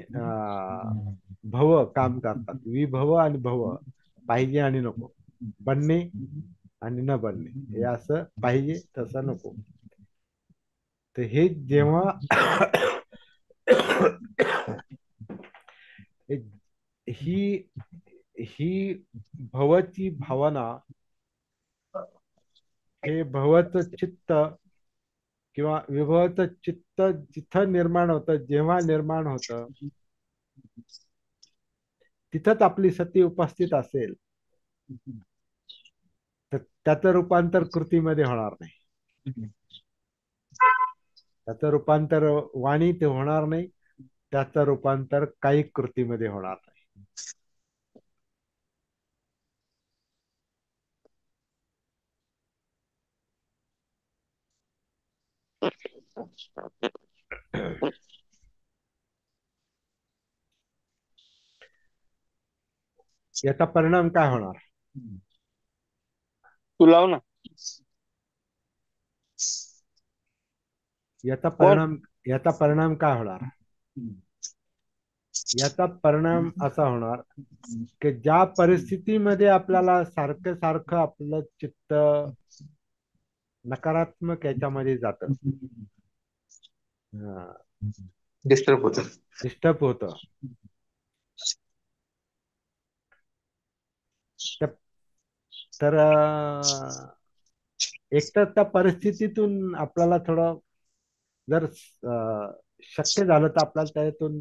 भव काम करतात, विभव आणि भव, पाहिजे आणि नको, बनणे आणि न बनणे, हे असं पाहिजे तसं नको. तर हे जेव्हा ही ही भवची भावना, हे भवचं चित्त किंवा विभवचं चित्त जिथं निर्माण होतं, जेव्हा निर्माण होतं, तिथंच आपली सती उपस्थित असेल, तर त्याचं रूपांतर कृतीमध्ये होणार नाही. त्याचं रूपांतर वाणीत होणार नाही, त्याचं रूपांतर काही कृतीमध्ये होणार नाही. याचा परिणाम काय होणार? तू लाव ना. याचा कोण? परिणाम याचा परिणाम काय होणार? याचा परिणाम असा होणार की ज्या परिस्थितीमध्ये आपल्याला सारखं सारखं आपलं चित्त नकारात्मक याच्यामध्ये जातं, डिस्टर्ब होतं. डिस्टर्ब होतं, तर तर एक तर त्या परिस्थितीतून आपल्याला थोडं, जर शक्य झालं तर आपल्याला त्यातून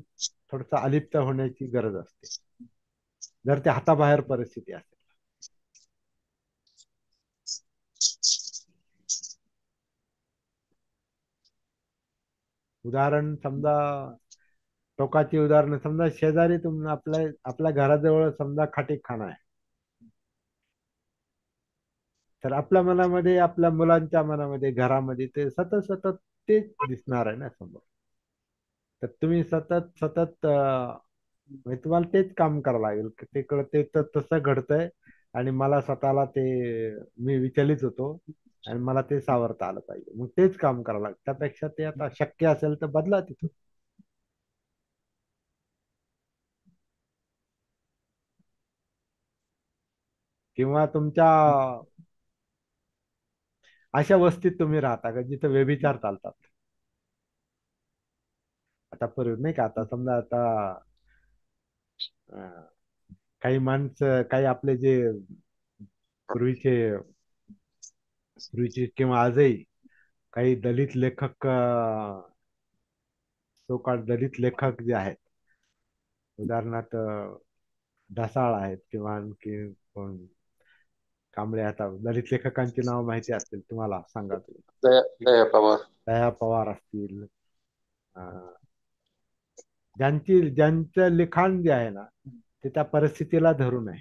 थोडस अलिप्त होण्याची गरज असते, जर ते हाताबाहेर परिस्थिती असेल. उदाहरण समजा, टोकाची उदाहरण समजा, शेजारी आपल्या आपल्या घराजवळ समजा खाटीकखाना आहे, तर आपल्या मनामध्ये, आपल्या मुलांच्या मनामध्ये, घरामध्ये ते सतत सतत तेच दिसणार आहे ना समोर. तर तुम्ही सतत सतत म्हणजे तुम्हाला तेच काम करावं लागेल की तिकडं ते तर तसं घडतंय आणि मला स्वतःला ते, मी विचलित होतो आणि मला ते सावरता आलं पाहिजे, मग तेच काम करावं लागतं. त्यापेक्षा ते आता शक्य असेल तर बदला तिथून. किंवा तुमच्या अशा वस्तीत तुम्ही राहता का जिथं व्यभिचार चालतात. आता पूर्वी नाही का, आता समजा आता अं, काही माणसं, काही आपले जे पूर्वीचे पूर्वीचे किंवा आजही काही दलित लेखक, सो कॉल्ड दलित लेखक जे आहेत, उदाहरणार्थ ढसाळ आहेत किंवा आणखी कोण, कांबळे, आता दलित लेखकांची नाव माहिती असतील तुम्हाला, सांगा तुम्ही. दया पवार. दया पवार असतील, ज्यांचं लिखाण जे आहे ना, ते त्या परिस्थितीला धरून आहे.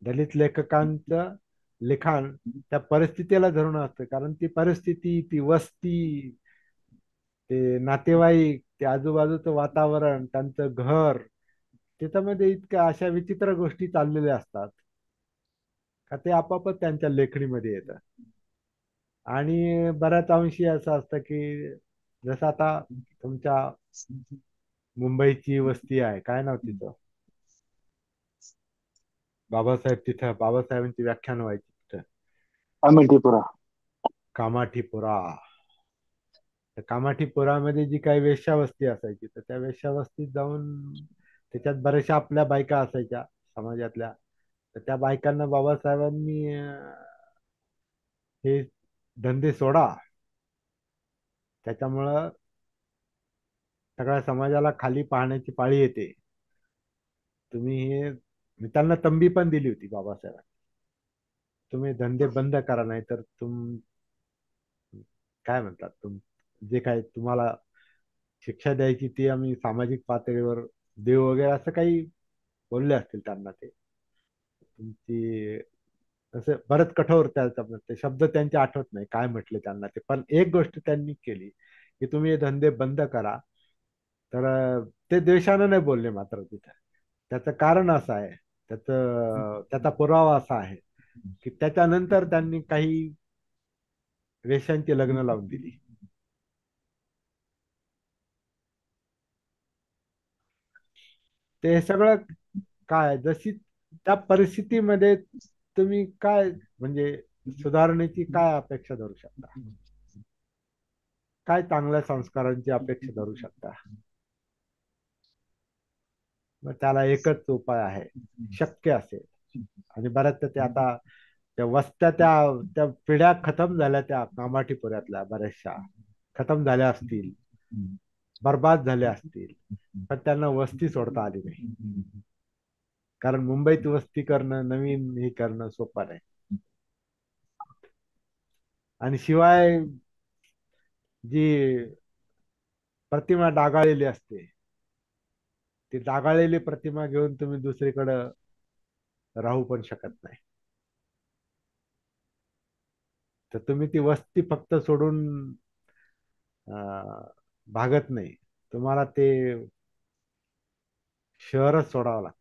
दलित लेखकांचं लिखाण त्या परिस्थितीला धरून असतं, कारण ती परिस्थिती, ती वस्ती, ते नातेवाईक, ते आजूबाजूचं वातावरण, त्यांचं घर, त्याच्यामध्ये इतक्या अशा विचित्र गोष्टी चाललेल्या असतात का ते आपापच त्यांच्या लेखणीमध्ये येतं. आणि बऱ्याच अंशी असं असतं की जसं आता तुमच्या मुंबईची वस्ती आहे, काय नाव तिचं, बाबासाहेब, तिथं बाबासाहेबांची व्याख्यान व्हायची तिथं, अमेठीपुरा. कामाठीपुरा. तर कामाठीपुरामध्ये जी काही वेश्यावस्ती असायची, तर त्या वेश्यावस्तीत जाऊन त्याच्यात बऱ्याचशा आपल्या बायका असायच्या समाजातल्या, तर त्या बायकांना बाबासाहेबांनी हे धंदे सोडा, त्याच्यामुळं सगळ्या समाजाला खाली पाहण्याची पाळी येते, तुम्ही हे, मी त्यांना तंबी पण दिली होती बाबासाहेबांनी, तुम्ही धंदे बंद करा, नाही तर काय म्हणतात, जे काय तुम्हाला शिक्षा द्यायची ती आम्ही सामाजिक पातळीवर देऊ वगैरे, असं काही बोलले असतील त्यांना ते. तुमची तसं बरंच कठोर त्याचा, ते शब्द त्यांचे आठवत नाही काय म्हटले त्यांना ते, पण एक गोष्ट त्यांनी केली की तुम्ही हे धंदे बंद करा. तर ते द्वेषानं नाही बोलले मात्र तिथं, त्याचं कारण असं आहे, त्याचा पुरावा असा आहे की त्याच्यानंतर त्यांनी काही वेश्यांची लग्न लावून दिली. ते सगळं काय, जशी त्या परिस्थितीमध्ये तुम्ही काय म्हणजे सुधारणेची काय अपेक्षा धरू शकता, काय चांगल्या संस्कारांची अपेक्षा धरू शकता. मग त्याला एकच उपाय आहे, शक्य असेल. आणि बऱ्याच ते आता त्या वस्त्या, त्या पिढ्या खतम झाल्या, त्या कामाठीपुऱ्यातल्या बऱ्याचशा खतम झाल्या असतील, बर्बाद झाल्या असतील, पण त्यांना वस्ती सोडता आली नाही, कारण मुंबईत वस्ती करणं, नवीन हे करणं सोपं नाही. आणि शिवाय जी प्रतिमा डागाळलेली असते, ती डागाळलेली प्रतिमा घेऊन तुम्ही दुसरीकडं राहू पण शकत नाही. तर तुम्ही ती वस्ती फक्त सोडून भागत नाही, तुम्हाला ते शहरच सोडावं लागतं,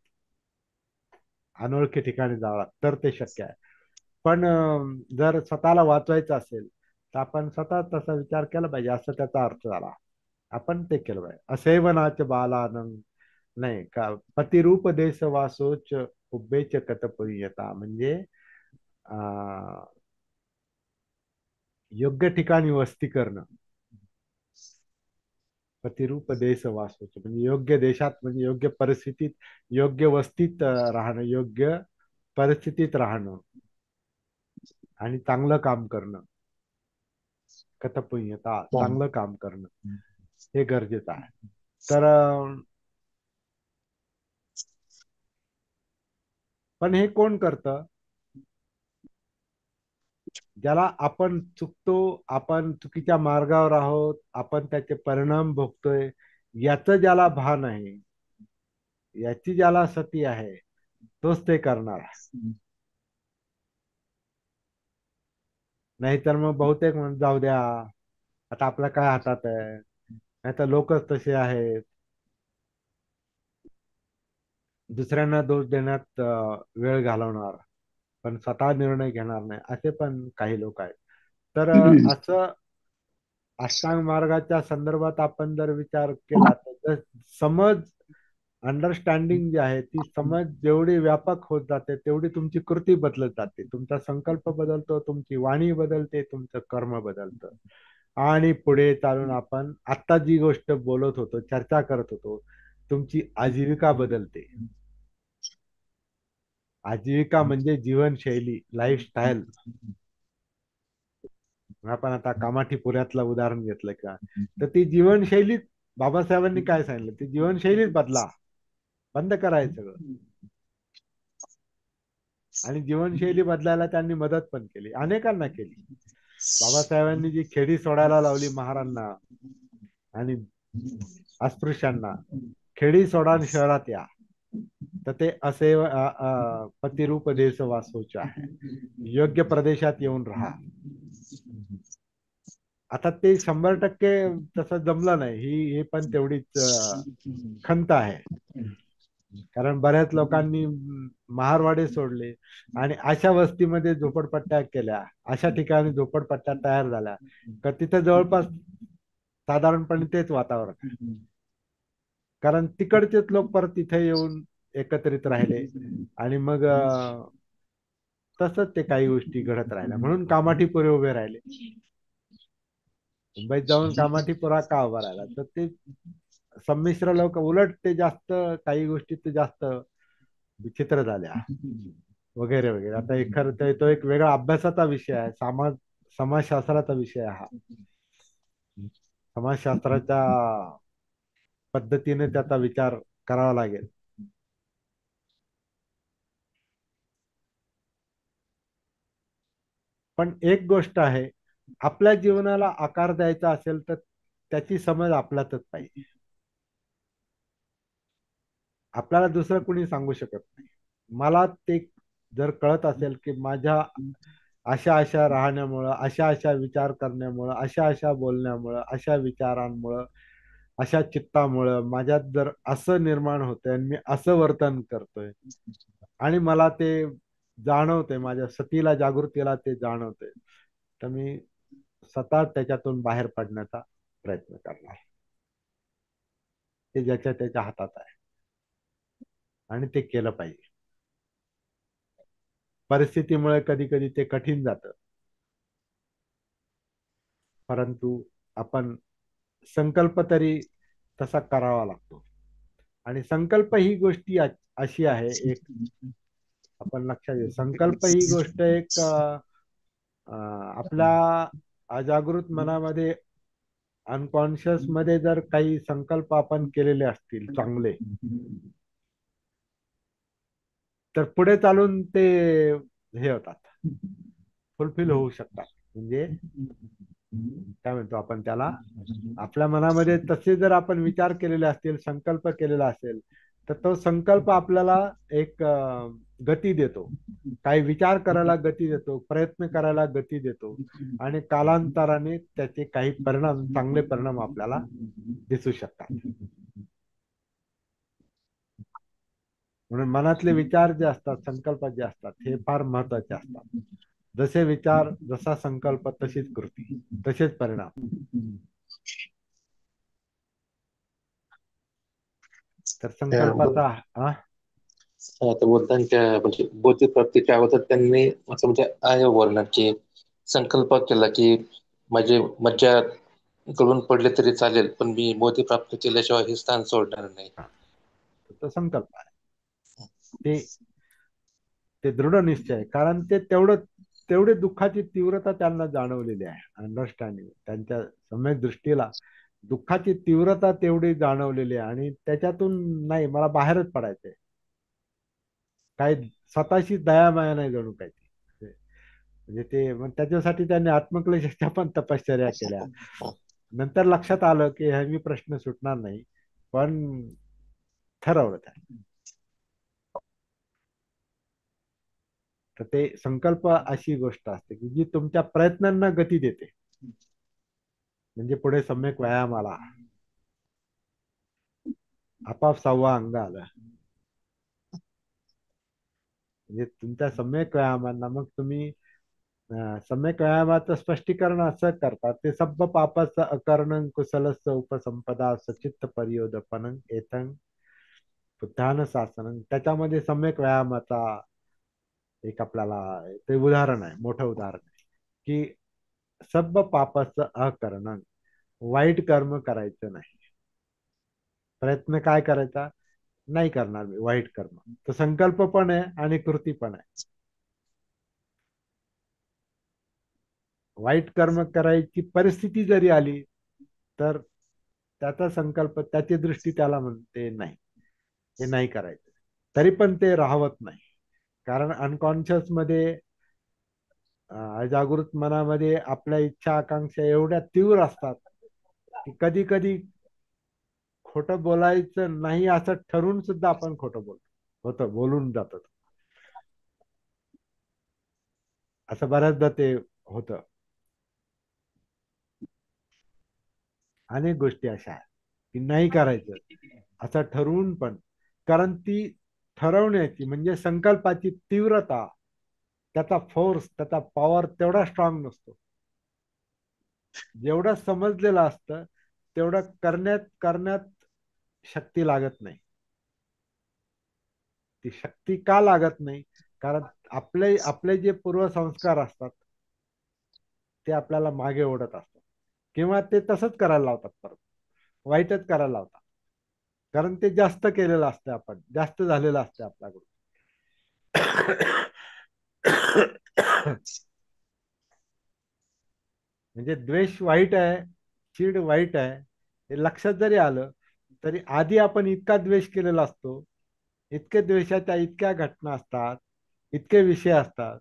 अनोळखी ठिकाणी जावं लागतं, तर ते शक्य आहे. पण जर स्वतःला वाचवायचं असेल तर आपण स्वतः तसा विचार केला पाहिजे, असं त्याचा अर्थ झाला. आपण ते केलं पाहिजे. असेवनाच बालानंद नाही का, पतिरूप देश वासोच उभेच कतपुयता, म्हणजे अं, योग्य ठिकाणी वस्ती करणं. पतिरूप देश वासोच म्हणजे योग्य देशात, म्हणजे योग्य परिस्थितीत, योग्य वस्तीत राहणं, योग्य परिस्थितीत राहणं आणि चांगलं काम करणं. कतपुण्यता, चांगलं काम करणं हे गरजेचं आहे. तर पण हे कोण करतं? ज्याला आपण चुकतो, आपण चुकीच्या मार्गावर आहोत, आपण त्याचे परिणाम भोगतोय, याचं ज्याला भान आहे, याची ज्याला सती आहे, तोच ते करणार आहे. नाहीतर मग बहुतेक जाऊ द्या, आता आपल्या काय हातात आहे, नाहीतर लोकच तसे आहेत, दुसऱ्यांना दोष देण्यात वेळ घालवणार, पण स्वतः निर्णय घेणार नाही, असे पण काही लोक आहेत. तर असं अष्टांग मार्गाच्या संदर्भात आपण जर विचार केला तर समज, अंडरस्टँडिंग जी आहे ती समज जेवढी व्यापक होत जाते तेवढी तुमची कृती बदलत जाते, तुमचा संकल्प बदलतो, तुमची वाणी बदलते, तुमचं कर्म बदलतं. आणि पुढे चालून आपण आत्ता जी गोष्ट बोलत होतो, चर्चा करत होतो, तुमची आजीविका बदलते. आजीविका म्हणजे जीवनशैली, लाईफस्टाईल. आपण आता कामाठीपुऱ्यातलं उदाहरण घेतलं का, तर ती जीवनशैली, बाबासाहेबांनी काय सांगितलं, ती जीवनशैलीच बदला, बंद करायचं सगळं. आणि जीवनशैली बदलायला त्यांनी मदत पण केली, अनेकांना केली. बाबासाहेबांनी जी खेडी सोडायला लावली महारांना आणि अस्पृश्यांना, खेडी सोडा आणि शहरात या, तर ते असे पतिरूप देश वासोचे आहे, योग्य प्रदेशात येऊन राहा. आता ते 100% तसं जमलं नाही, ही पण तेवढीच खंत आहे. कारण बऱ्याच लोकांनी महारवाडे सोडले आणि अशा वस्तीमध्ये झोपडपट्ट्या केल्या, अशा ठिकाणी झोपडपट्ट्या तयार झाल्या तर तिथे जवळपास साधारणपणे तेच वातावरण आहे. कारण तिकडचेच लोक परत तिथे येऊन एकत्रित राहिले आणि मग तसंच ते काही गोष्टी घडत राहिल्या, म्हणून कामाठीपुरे उभे राहिले. मुंबईत जाऊन कामाठीपुरा का उभा राहिला, तर ते संमिश्र लोक, उलट ते जास्त काही गोष्टी ते जास्त विचित्र झाल्या वगैरे वगैरे. आता एक खरं तर तो एक वेगळा अभ्यासाचा विषय आहे, समाजशास्त्राचा विषय हा. समाजशास्त्राच्या पद्धतीने त्याचा विचार करावा लागेल. पण एक गोष्ट आहे, आपल्या जीवनाला आकार द्यायचा असेल तर त्याची समज आपल्यातच पाहिजे. आपल्याला दुसरं कुणी सांगू शकत नाही. मला ते जर कळत असेल की माझ्या अशा अशा राहण्यामुळं, अशा अशा विचार करण्यामुळं, अशा अशा बोलण्यामुळं, अशा विचारांमुळं, अशा चित्तामुळं माझ्यात जर असं निर्माण होतंय आणि मी असं वर्तन करतोय आणि मला ते जाणवतंय, माझ्या सतीला, जागृतीला ते जाणवतंय, तर मी स्वतः त्याच्यातून बाहेर पडण्याचा प्रयत्न करणार. ते ज्याच्या त्याच्या हातात आहे आणि ते केलं पाहिजे. परिस्थितीमुळे कधी कधी ते कठीण जातं, परंतु आपण संकल्प तरी तसा करावा लागतो. आणि संकल्प ही गोष्टी अशी आहे, एक आपण लक्षात घेऊ, संकल्प ही गोष्ट एक आपल्या अजागृत मनामध्ये, अनकॉन्शियस मध्ये जर काही संकल्प आपण केलेले असतील चांगले, तर पुढे चालून ते हे होतात, फुलफिल होऊ शकतात. म्हणजे काय म्हणतो आपण त्याला, आपल्या मनामध्ये तसे जर आपण विचार केलेले असतील, संकल्प केलेला असेल, तर तो संकल्प आपल्याला एक गती देतो, काही विचार करायला गती देतो, प्रयत्न करायला गती देतो आणि कालांतराने त्याचे काही परिणाम, चांगले परिणाम आपल्याला दिसू शकतात. म्हणून मनातले विचार जे असतात, संकल्प जे असतात, हे फार महत्वाचे असतात. जसे विचार, जसा संकल्प, तशीच कृती, तसेच परिणाम. तर संकल्पाचा हा आता बुद्धांच्या म्हणजे बुद्धिप्राप्तीच्या अगोदर त्यांनी असं म्हणजे आहे वर्णन की संकल्प केला की माझी मज्जा गळून पडले तरी चालेल, पण मी बोधिप्राप्त केल्याशिवाय हे स्थान सोडणार नाही. तो संकल्प आहे. ते ते दृढ निश्चय आहे. कारण ते तेवढे दुःखाची तीव्रता त्यांना जाणवलेली आहे. अंडरस्टँडिंग, त्यांच्या सम्यक दृष्टीला दुःखाची तीव्रता तेवढी जाणवलेली आहे आणि त्याच्यातून नाही, मला बाहेरच पडायचंय. काही स्वतःशी दयामाया नाही जणू काही. म्हणजे ते मग त्याच्यासाठी त्यांनी आत्मक्लेशाच्या पण तपश्चर्या केल्या. नंतर लक्षात आलं की हे मी प्रश्न सुटणार नाही, पण ठरवलं त्या. तर ते संकल्प अशी गोष्ट असते की जी तुमच्या प्रयत्नांना गती देते. म्हणजे पुढे सम्यक व्यायामाला आपाप 6वा अंग आलं. म्हणजे तुमच्या सम्यक व्यायामांना मग तुम्ही सम्यक व्यायामाचं स्पष्टीकरण असं करतात, ते सब्ब पापाचं अकरणं कुशलस्य उपसंपदा सचित्त परियोदपनं एतं बुद्धान शासनं. त्याच्यामध्ये सम्यक व्यायामाचा एक आपल्याला ते उदाहरण आहे, मोठं उदाहरण आहे की सब्ब पापाचं अकरणं, वाईट कर्म करायचं नाही. प्रयत्न काय करायचा, नाही करणार मी वाईट कर्म. तो संकल्प पण आहे आणि कृती पण आहे. वाईट कर्म करायची परिस्थिती जरी आली तर त्याचा संकल्प, त्याची दृष्टी त्याला म्हणते नाही, हे नाही करायचं. तरी पण ते राहवत नाही. कारण अनकॉन्शियस मध्ये, अजागृत मनामध्ये आपल्या इच्छा आकांक्षा एवढ्या तीव्र असतात की कधी कधी खोटं बोलायचं नाही असं ठरून सुद्धा आपण खोटं बोलतो, बोलून जातो. असं बऱ्याचदा ते होतं. अनेक गोष्टी अशा आहेत की नाही करायचं असं ठरवून पण. कारण ती ठरवण्याची म्हणजे संकल्पाची तीव्रता, त्याचा फोर्स, त्याचा पॉवर तेवढा स्ट्रॉंग नसतो. जेवढं समजलेलं असतं तेवढं करण्यात करण्यात शक्ती लागत नाही. ती शक्ती का लागत नाही, कारण आपले आपले जे पूर्वसंस्कार असतात ते आपल्याला मागे ओढत असतात, किंवा ते तसंच करायला लावतात, परत वाईटच करायला लावतात. कारण ते जास्त केलेलं असतं, आपण जास्त झालेलं असतं आपल्याकडून. म्हणजे द्वेष वाईट आहे, चीड वाईट आहे, हे लक्षात जरी आलं तरी आधी आपण इतका द्वेष केलेला असतो, इतके द्वेषाच्या इतक्या घटना असतात, इतके विषय असतात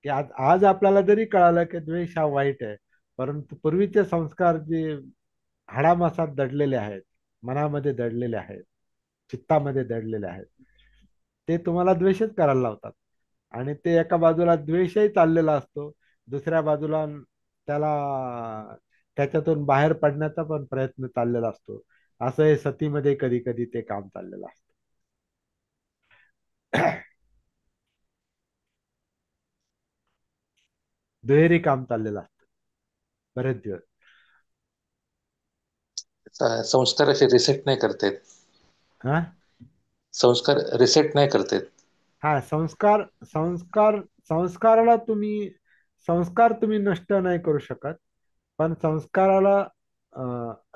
की आज आज आपल्याला जरी कळालं की द्वेष हा वाईट आहे, परंतु पूर्वीचे संस्कार जे हाडामासात दडलेले आहेत, मनामध्ये दडलेले आहेत, चित्तामध्ये दडलेले आहेत, ते तुम्हाला द्वेषच करायला लावतात. आणि ते एका बाजूला द्वेषही चाललेला असतो, दुसऱ्या बाजूला त्याला त्याच्यातून बाहेर पडण्याचा पण प्रयत्न चाललेला असतो. असं हे सतीमध्ये कधी कधी ते काम चाललेलं असतं. दुहेरी काम चाललेलं असतं बरेच दिवस. संस्कार असे रिसेट नाही करतायत. हा संस्कार रिसेट नाही करतायत. हा संस्कार संस्कार संस्काराला तुम्ही संस्कार तुम्ही नष्ट नाही करू शकत, पण संस्काराला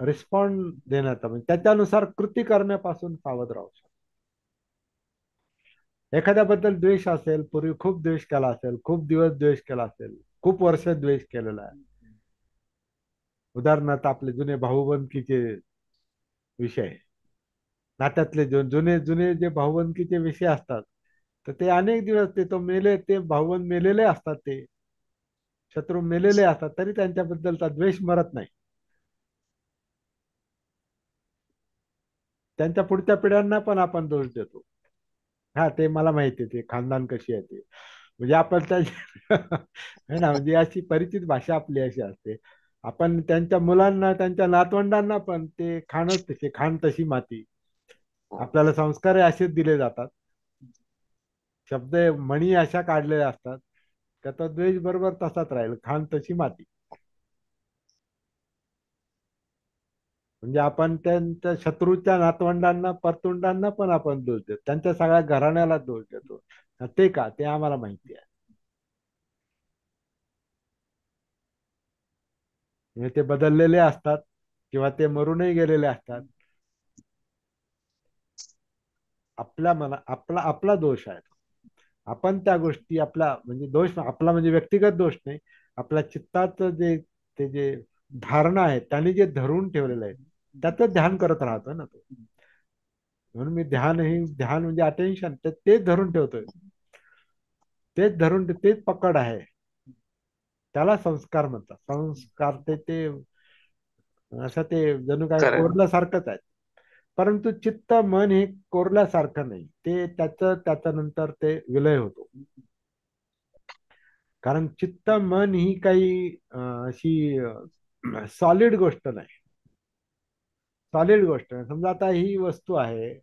रिस्पॉन्ड देण्याचा म्हणजे त्याच्यानुसार कृती करण्यापासून सावध राहू शकतो. एखाद्याबद्दल द्वेष असेल, पूर्वी खूप द्वेष केला असेल, खूप दिवस द्वेष केला असेल, खूप वर्ष द्वेष केलेला आहे. उदाहरणार्थ आपले जुने भाऊबंदकीचे विषय, नात्यातले जुने जुने जे भाऊबंदकीचे विषय असतात, तर ते अनेक दिवस तो मेले, ते भाऊबंद मेलेले असतात, ते शत्रू मेलेले असतात, तरी त्यांच्याबद्दलचा द्वेष मरत नाही. त्यांच्या पुढच्या पिढ्यांना पण आपण दोष देतो. हा ते मला माहिती आहे, ते खानदान कशी आहे ते, म्हणजे आपण त्या है ना, म्हणजे अशी परिचित भाषा आपली अशी असते. आपण त्यांच्या मुलांना, त्यांच्या नातवंडांना पण ते खाणच तसे, खाण तशी माती, आपल्याला संस्कार असेच दिले जातात. शब्द म्हणी अशा काढलेल्या असतात का तो द्वेष बरोबर तसाच राहील, खाण तशी माती. म्हणजे आपण त्यांच्या शत्रूच्या नातवंडांना परतुंडांना पण आपण दोष देतो, त्यांच्या सगळ्या घराण्याला दोष देतो. ते का, ते आम्हाला माहिती आहे. म्हणजे ते बदललेले असतात किंवा ते मरूनही गेलेले असतात. आपल्या मना आपला आपला दोष आहे. आपण त्या गोष्टी आपला म्हणजे दोष आपला म्हणजे व्यक्तिगत दोष नाही, आपल्या चित्ताचं जे ते जे धारणा आहे त्यांनी जे धरून ठेवलेलं आहे त्याचं ध्यान करत राहतो ना तो. म्हणून मी ध्यान म्हणजे अटेन्शन तेच धरून ठेवतोय, तेच धरून तेच पकड आहे. त्याला संस्कार म्हणतात. संस्कार ते ते असं ते जणू काय खरं. कोरल्यासारखंच आहे. परंतु चित्त मन हे कोरल्यासारखं नाही, ते त्याच्या नंतर ते विलय होतो. कारण चित्त मन ही काही अशी सॉलिड गोष्ट नाही. सॉलिड गोष्ट नाही. समजा आता ही वस्तू आहे,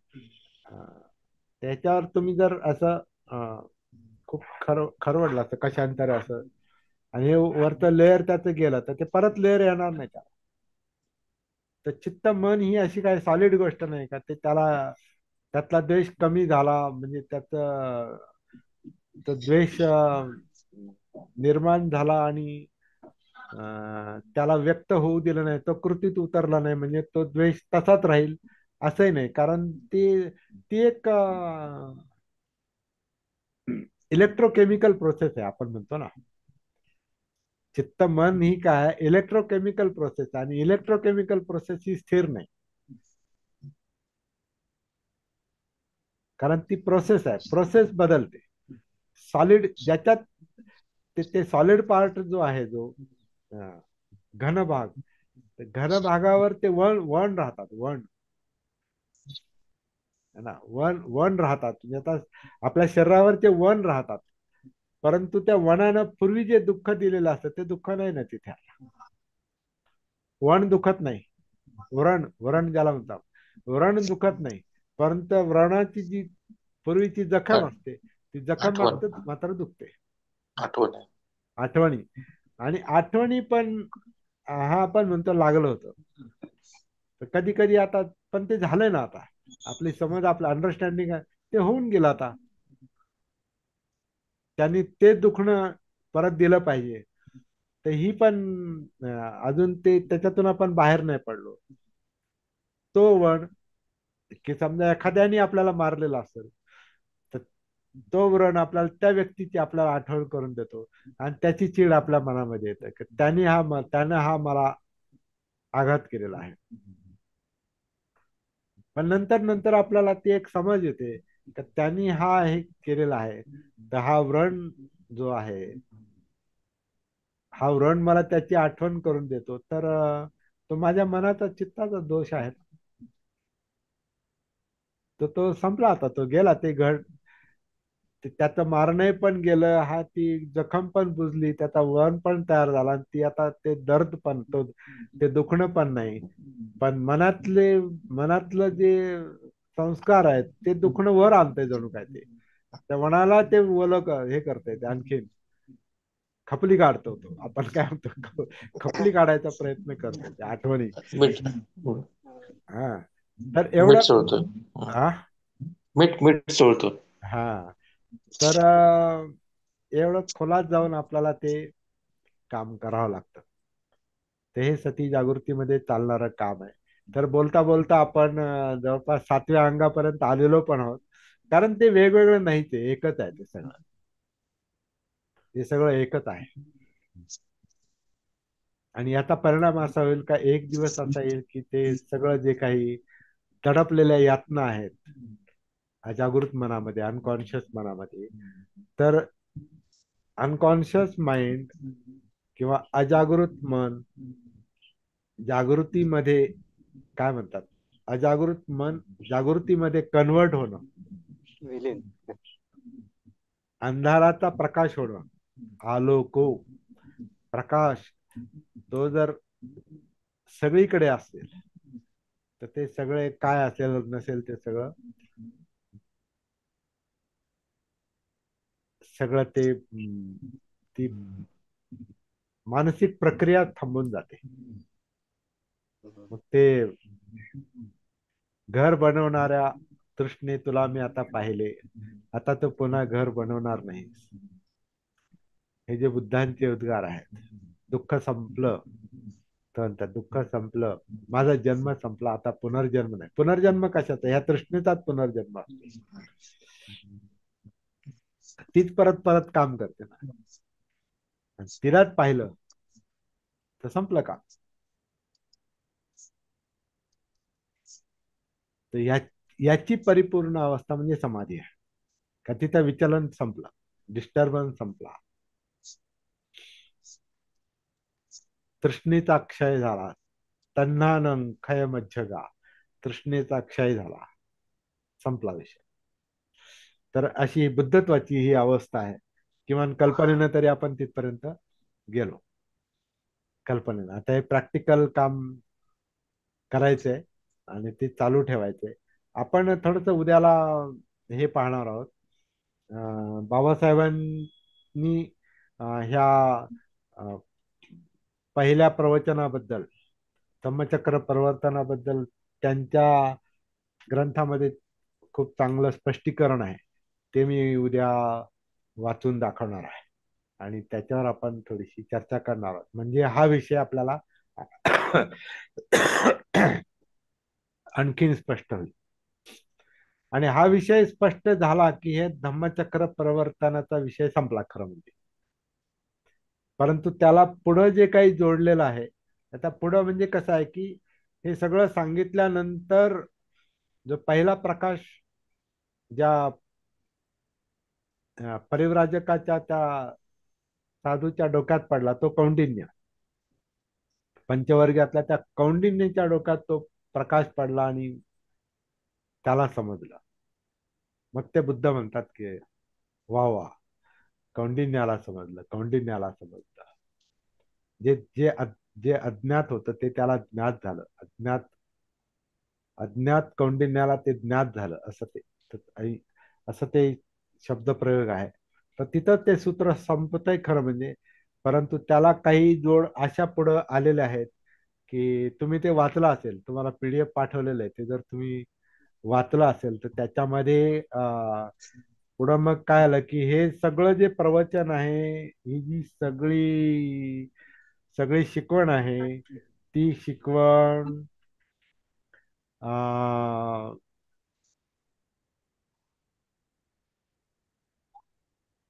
त्याच्यावर तुम्ही जर असं खूप खरवडलं असतं कशांतर असं, आणि हे वरचं लेअर त्याचं गेलं तर ते परत लेअर येणार नाही का. तर चित्त मन ही अशी काही सॉलिड गोष्ट नाही का ते त्याला त्यातला द्वेष कमी झाला म्हणजे त्याचं तो द्वेष निर्माण झाला आणि त्याला व्यक्त होऊ दिलं नाही, तो कृतीत उतरला नाही म्हणजे तो द्वेष तसाच राहील असंही नाही. कारण ती ती एक इलेक्ट्रोकेमिकल प्रोसेस आहे आपण म्हणतो ना. चित्त मन ही काय इलेक्ट्रोकेमिकल प्रोसेस, आणि इलेक्ट्रोकेमिकल प्रोसेस ही स्थिर नाही. कारण ती प्रोसेस आहे, प्रोसेस बदलते. सॉलिड ज्याच्यात ते सॉलिड पार्ट जो आहे जो घन भाग, घन भागावर ते वण वण राहतात, वण है ना, वन वन राहतात. म्हणजे आता आपल्या शरीरावर ते वन राहतात, परंतु त्या वनानं पूर्वी जे दुःख दिलेलं असतं ते दुःख नाही ना तिथे. वण दुखत नाही, व्रण व्रण ज्याला म्हणतात, व्रण दुखत नाही, परंतु व्रणाची जी पूर्वीची जखम आठ- असते ती जखम आठवण मात्र दुखते. आठवण आहे. आठवणी, आणि आठवणी पण हा आपण म्हणतो लागलं होतं. तर कधी कधी आता पण ते झालंय ना, आता आपली समज आपलं अंडरस्टँडिंग आहे ते होऊन गेलं. आता त्यांनी ते दुखणं परत दिलं पाहिजे. तर ही पण अजून ते त्याच्यातून आपण बाहेर नाही पडलो. तो वण की समजा एखाद्याने आपल्याला मारलेला असेल तर तो व्रण आपल्याला त्या व्यक्तीची आपल्याला आठवण करून देतो, आणि त्याची चीड आपल्या मनामध्ये येते की त्याने हा मला आघात केलेला आहे. पण नंतर नंतर आपल्याला ती एक समज येते की त्यांनी हा हे केलेला आहे, तर हा व्रण जो आहे, हा व्रण मला त्याची आठवण करून देतो, तर तो माझ्या मनाचा चित्ताचा दोष आहे. तर तो संपला, आता तो गेला. ते घड त्याचं मारणं पण गेलं, हा ती जखम पण बुजली, त्याचा व्रण पण तयार झाला, आणि ती आता ते दर्द पण ते दुखणं पण नाही. पण मनातलं जे संस्कार आहेत ते दुखणं वर आणतंय जणू काय. ते त्या मनाला ते हे करतंय, ते आणखीन खपली काढतो तो, आपण काय म्हणतो खपली काढायचा प्रयत्न करतो त्या आठवणी. मीठ हा, तर मीठ एवढं. सोडतो. हा मीठ मीठ सोडतो. हा तर एवढं खोलात जाऊन आपल्याला ते काम करावं लागतं. ते हे सती जागृतीमध्ये चालणारं काम आहे. तर बोलता बोलता आपण जवळपास 7व्या अंगापर्यंत आलेलो पण आहोत. कारण ते वेगवेगळं नाही, ते एकच आहे. ते सगळं एकच आहे. आणि याचा परिणाम असा होईल का एक दिवस असा येईल की ते सगळं जे काही दडपलेल्या यातना आहेत अजागृत मनामध्ये, अनकॉन्शियस मनामध्ये, तर अनकॉन्शियस माइंड किंवा अजागृत मन जागृतीमध्ये काय म्हणतात, अजागृत मन जागृतीमध्ये कन्वर्ट होणं, विलीन. अंधाराचा प्रकाश होणं, आलोको प्रकाश, तो जर सगळीकडे असेल तर ते सगळे काय असेल नसेल ते सगळं सगळं ते ती मानसिक प्रक्रिया थांबून जाते. मग ते घर बनवणाऱ्या तृष्णे तुला मी आता पाहिले, आता तो पुन्हा घर बनवणार नाहीस. हे जे बुद्धांचे उद्गार आहेत. दुःख संपलं तर म्हणतात, दुःख संपलं, माझा जन्म संपला, आता पुनर्जन्म नाही. पुनर्जन्म कशाचा? ह्या तृष्णेचाच पुनर्जन्म असतो. तीच परत परत काम करते ना. आणि तिलाच पाहिलं तर संपलं का? तर याची परिपूर्ण अवस्था म्हणजे समाधी आहे. का तिथं विचलन संपलं, डिस्टर्बन्स संपला, तृष्णेचा क्षय झाला. तन्हानं खय मज्जगा, तृष्णेचा क्षय झाला, संपला विषय. तर अशी बुद्धत्वाची ही अवस्था आहे. किमान कल्पनेनं तरी आपण तिथपर्यंत गेलो. कल्पनेनं आता हे प्रॅक्टिकल काम करायचंय आणि ते चालू ठेवायचंय. आपण थोडस उद्याला हे पाहणार आहोत. बाबासाहेबांनी ह्या अं, पहिल्या प्रवचनाबद्दल, धम्मचक्र प्रवर्तनाबद्दल त्यांच्या ग्रंथामध्ये खूप चांगलं स्पष्टीकरण आहे. ते मी उद्या वाचून दाखवणार आहे आणि त्याच्यावर आपण थोडीशी चर्चा करणार आहोत. म्हणजे हा विषय आपल्याला आणखीन स्पष्ट होईल. आणि हा विषय स्पष्ट झाला की हे धम्मचक्र प्रवर्तनाचा विषय संपला खरं म्हणजे. परंतु त्याला पुढं जे काही जोडलेलं आहे, आता पुढं म्हणजे कसं आहे की हे सगळं सांगितल्यानंतर जो पहिला प्रकाश ज्या परिव्राजकाच्या त्या साधूच्या डोक्यात पडला, तो कौंडिन्य, पंचवर्गातल्या त्या कौंडिन्याच्या डोक्यात तो प्रकाश पडला आणि त्याला समजलं. मग ते बुद्ध म्हणतात की वा वा, कौंडिन्याला समजलं, कौंडिन्याला समजलं. जे जे जे अज्ञात होतं ते त्याला ज्ञात झालं. अज्ञात अज्ञात कौंडिन्याला ते ज्ञात झालं, असं ते असं ते शब्दप्रयोग आहे. तर तिथं ते सूत्र संपतंय खरं म्हणजे. परंतु त्याला काही जोड अशा पुढं आलेले आहेत की तुम्ही ते वाचलं असेल, तुम्हाला PDF पाठवलेलं आहे, ते जर तुम्ही वाचलं असेल तर त्याच्यामध्ये पुढं मग काय आलं की हे सगळं जे प्रवचन आहे, ही जी सगळी सगळी शिकवण आहे, ती शिकवण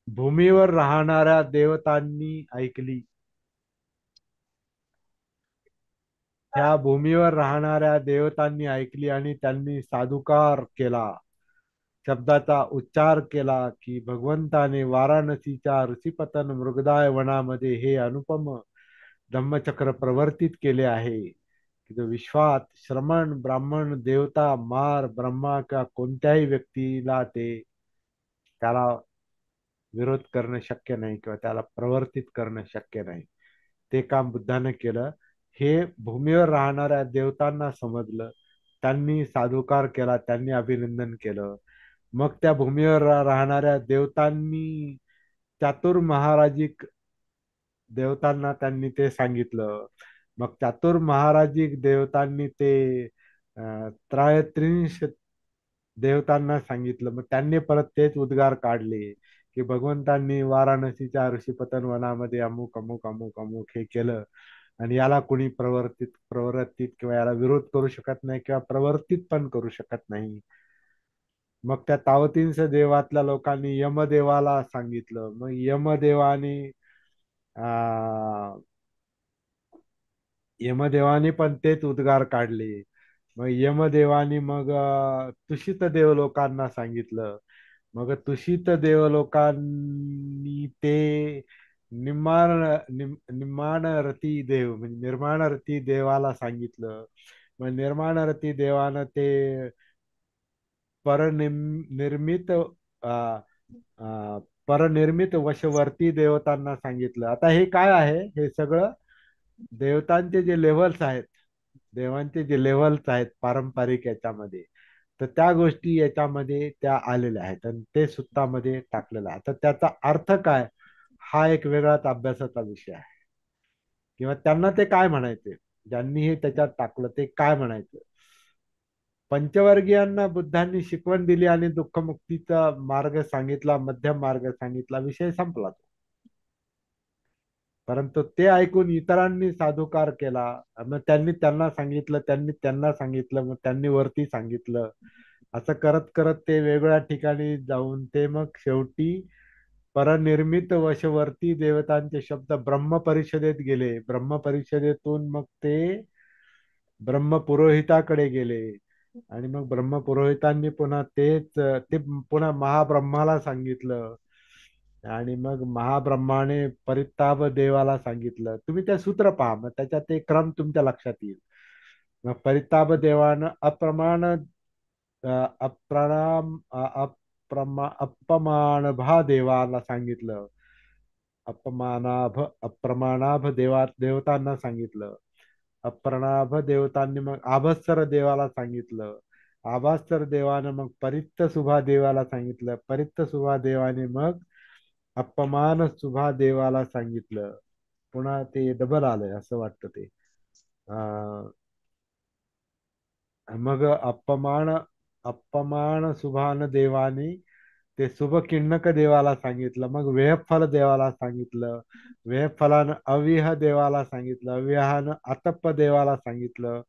भूमीवर राहणाऱ्या देवतांनी ऐकली. ह्या भूमीवर राहणाऱ्या देवतांनी ऐकली आणि त्यांनी साधुकार केला, शब्दाचा उच्चार केला की भगवंताने वाराणसीच्या ऋषीपतन मृगदाय वनामध्ये हे अनुपम धम्मचक्र प्रवर्तित केले आहे की जो विश्वात श्रमण, ब्राह्मण, देवता, मार, ब्रह्मा किंवा कोणत्याही व्यक्तीला त्याला विरोध करणं शक्य नाही किंवा त्याला प्रवर्तित करणं शक्य नाही. ते काम बुद्धाने केलं. हे भूमीवर राहणाऱ्या देवतांना समजलं, त्यांनी साधुकार केला, त्यांनी अभिनंदन केलं. मग त्या भूमीवर राहणाऱ्या देवतांनी चातुर्महाराजिक देवतांना त्यांनी ते सांगितलं. मग चातुर्महाराजिक देवतांनी ते त्रयत्रिंश देवतांना सांगितलं. मग त्यांनी परत तेच उद्गार काढले की भगवंतांनी वाराणसीच्या ऋषीपतन वनामध्ये अमुक अमुक अमुक अमुक हे केलं आणि याला कुणी प्रवर्तित किंवा याला विरोध करू शकत नाही किंवा प्रवर्तित पण करू शकत नाही. मग त्या तावतींस देवातल्या लोकांनी यमदेवाला सांगितलं. मग यमदेवाने पण तेच उद्गार काढले. मग यमदेवानी मग तुषित देवलोकांना सांगितलं. मग तुषित देवलोकांनी ते निर्माण निर्माणरती देव म्हणजे निर्माणरती देवाला सांगितलं. मग निर्माणरती देवानं ते परनिर्मित परनिर्मित वशवर्ती देवतांना सांगितलं. आता हे काय आहे? हे सगळं देवतांचे जे लेव्हल्स आहेत, देवांचे जे लेव्हल्स आहेत पारंपरिक याच्यामध्ये, तर त्या गोष्टी याच्यामध्ये त्या आलेल्या आहेत आणि ते सुत्तामध्ये टाकलेलं आहे. तर त्याचा अर्थ काय, हा एक वेगळाच अभ्यासाचा विषय आहे. किंवा त्यांना ते काय म्हणायचे, ज्यांनी हे त्याच्यात टाकलं ते काय म्हणायचं. पंचवर्गीयांना बुद्धांनी शिकवण दिली आणि दुःखमुक्तीचा मार्ग सांगितला, मध्यम मार्ग सांगितला, विषय संपला. परंतु ते ऐकून इतरांनी साधुकार केला. मग त्यांनी त्यांना सांगितलं, त्यांनी त्यांना सांगितलं, मग त्यांनी वरती सांगितलं. असं करत करत ते वेगळ्या ठिकाणी जाऊन ते मग शेवटी परनिर्मित वशवर्ती देवतांचे शब्द ब्रह्मपरिषदेत गेले. ब्रह्मपरिषदेतून मग ते ब्रह्मपुरोहिताकडे गेले. आणि मग ब्रह्मपुरोहितांनी पुन्हा ते पुन्हा महाब्रह्माला सांगितलं. आणि मग महाब्रह्माने परित्ताप देवाला सांगितलं. तुम्ही ते सूत्र पहा, मग त्याच्यात ते क्रम तुमच्या लक्षात येईल. मग परित्ताप देवानं अपमानभा देवाला सांगितलं. अप्रमाणाभ देवतांना सांगितलं. अप्रणाभ देवतांनी मग आभस्तर देवाला सांगितलं. आभास्तर देवानं मग परित्त सुभा देवाला सांगितलं. परित्त सुभा देवाने मग अपमान सुभा देवाला सांगितलं. पुन्हा ते डबल आलंय असं वाटतं ते. मग अपमान सुभान देवाने ते शुभ किन्नक देवाला सांगितलं. मग वेहफल देवाला सांगितलं. वेहफलानं अविह देवाला सांगितलं. अविहानं आतप्प देवाला सांगितलं.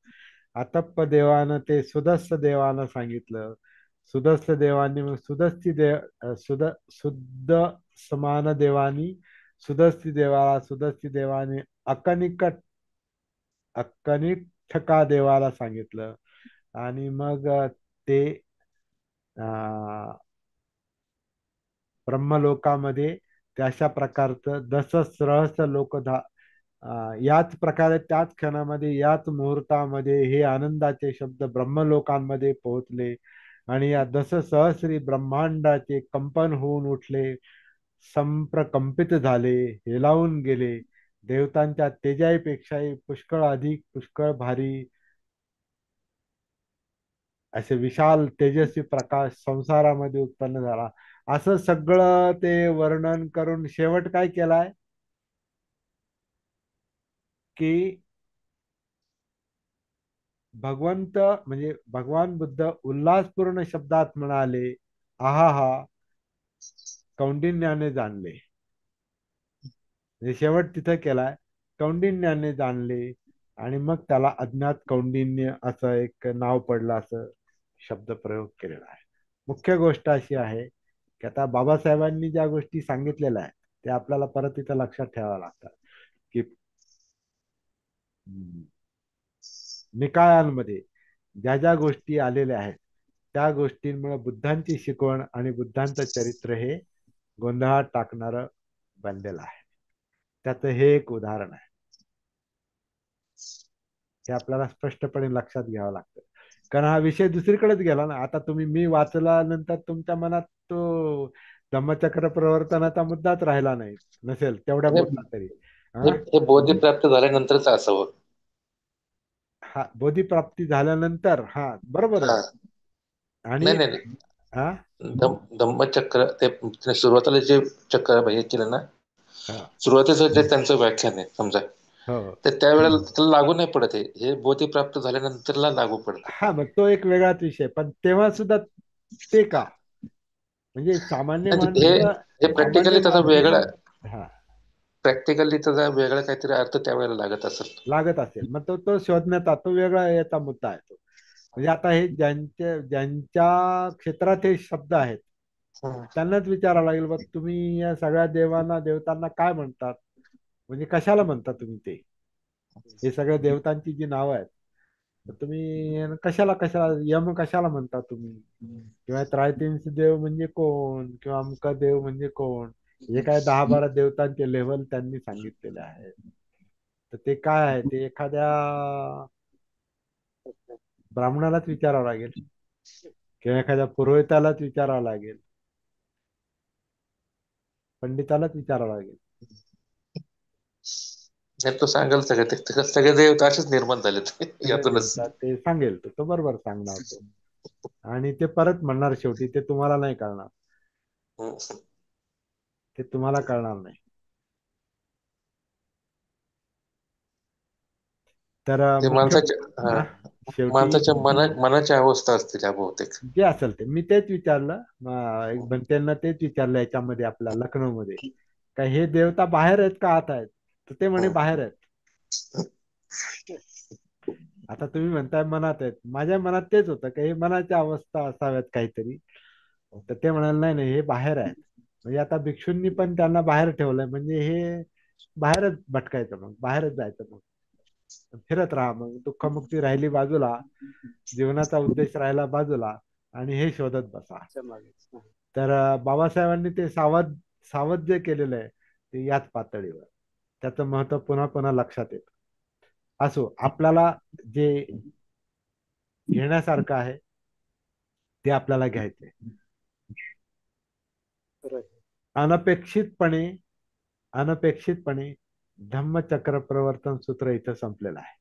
आतप्प देवानं ते सुदस्स देवानं सांगितलं. सुदस्स देवानी मग शुद्ध समान देवानी सुदस्ती देवाला, सुदस्ती देवाने अक्कनिष्ठका देवाला सांगितलं. आणि मग ते अं, ब्रह्मलोकामध्ये ते अशा प्रकारचं दससहस्र याच प्रकारे त्याच क्षणामध्ये याच मुहूर्तामध्ये हे आनंदाचे शब्द ब्रह्मलोकांमध्ये पोहोचले. आणि या दससहस्री ब्रह्मांडाचे कंपन होऊन उठले, संप्रकंपित झाले, हेलावून गेले. देवतांच्या तेजाईपेक्षाही पुष्कळ अधिक, पुष्कळ भारी असे विशाल तेजस्वी प्रकाश संसारामध्ये उत्पन्न झाला. असं सगळं ते वर्णन करून शेवट काय केलाय, की भगवंत म्हणजे भगवान बुद्ध उल्हासपूर्ण शब्दात म्हणाले, आहा हा कौंडिन्याने जाणले. म्हणजे शेवट तिथं केलाय, कौंडिन्याने जाणले. आणि मग त्याला अज्ञात कौंडिन्य असं एक नाव पडलं, असं शब्द प्रयोग केलेला आहे. मुख्य गोष्ट अशी आहे की आता बाबासाहेबांनी ज्या गोष्टी सांगितलेल्या आहेत त्या आपल्याला परत इथं लक्षात ठेवाव्या लागतात. की निकायांमध्ये ज्या ज्या गोष्टी आलेल्या आहेत त्या गोष्टींमुळे बुद्धांची शिकवण आणि बुद्धांचं चरित्र हे गोंधळात टाकणारं बनलेलं आहे. त्याचं हे एक उदाहरण आहे. हे आपल्याला स्पष्टपणे लक्षात घ्यावं लागतं. कारण हा विषय दुसरीकडेच गेला ना. आता मी वाचल्यानंतर तुमच्या मनात तो धम्मचक्र प्रवर्तनाचा मुद्दाच राहिला नाही, नसेल तेवढ्या हे पुरता तरी. हे हा हे बोधी प्राप्त झाल्यानंतरच असावं. हा बोधीप्राप्ती झाल्यानंतर, हा बरोबर हा, आहे. आणि नाही नाही नाही. हा धम्मचक्र ते सुरुवातीला जे चक्र हे केलं ना, हा सुरुवातीचं जे त्यांचं व्याख्यान आहे समजा, हो तर त्यावेळेला त्याला लागू नाही पडत. हे बोधी प्राप्त झाल्यानंतरला लागू पडते. हा मग तो एक वेगळाच विषय. पण तेव्हा सुद्धा ते का, म्हणजे सामान्य म्हणजे हे माणसं, हे सामान्य प्रॅक्टिकली त्याचा वेगळा, माणसाला हा प्रॅक्टिकली त्याचा वेगळा काहीतरी अर्थ त्यावेळेला लागत असेल. लागत असेल, मग तो तो शोधण्याचा तो वेगळा याचा मुद्दा आहे तो. म्हणजे आता हे ज्यांच्या क्षेत्रात हे शब्द आहेत हम्म. त्यांनाच विचारावं लागेल, बघ तुम्ही या सगळ्या देवांना देवतांना काय म्हणतात, म्हणजे कशाला म्हणता तुम्ही ते. हे सगळ्या देवतांची जी नावं आहेत, तर तुम्ही कशाला कशाला यम कशाला म्हणता तुम्ही, किंवा त्रायतींस देव म्हणजे कोण, किंवा अमका देव म्हणजे कोण. हे काय 10-12 देवतांचे लेव्हल त्यांनी सांगितलेले आहे. तर ते काय आहे ते एखाद्या ब्राह्मणालाच विचारावं लागेल, किंवा एखाद्या पुरोहितालाच विचारावं लागेल, पंडितालाच विचारावं लागेल. नाही, तो सांगाल सगळे ते सगळे देव तर असेच निर्माण झालेत सगळे यातूनच. देवता ते सांगेल, तो तो बरोबर सांगणार तो. आणि ते परत म्हणणार शेवटी, ते तुम्हाला नाही कळणार. हम्म. ते तुम्हाला कळणार नाही. तर ते मुख्य माणसाच्या हा, हा शेवटी माणसाच्या मनाची अवस्था असते त्या बहुतेक. जे असेल ते मी तेच विचारलं. एक बनतेंना तेच विचारलं याच्यामध्ये, आपल्या लखनौमध्ये, का हे देवता बाहेर आहेत का आत आहेत? तर ते म्हणे हम्म. बाहेर आहेत. आता तुम्ही म्हणताय मनात आहेत, माझ्या मनात तेच होतं की हे मनाची अवस्था असाव्यात काहीतरी. तर ते म्हणाले नाही नाही, हे बाहेर आहेत. म्हणजे आता भिक्षूंनी पण त्यांना बाहेर ठेवलंय, म्हणजे हे बाहेरच भटकायचं, मग बाहेरच जायचं, मग फिरत राहा, मग दुःखमुक्ती राहिली बाजूला, जीवनाचा उद्देश राहिला बाजूला, आणि हे शोधत बसा. तर बाबासाहेबांनी ते सावध सावध जे केलेलं आहे ते याच पातळीवर, त्याचं महत्व पुन्हा पुन्हा लक्षात येतं. असो, आपल्याला जे घेण्यासारखं आहे ते आपल्याला घ्यायचंय. अनपेक्षितपणे अनपेक्षितपणे धम्मचक्र प्रवर्तन सूत्र इथं संपलेलं आहे.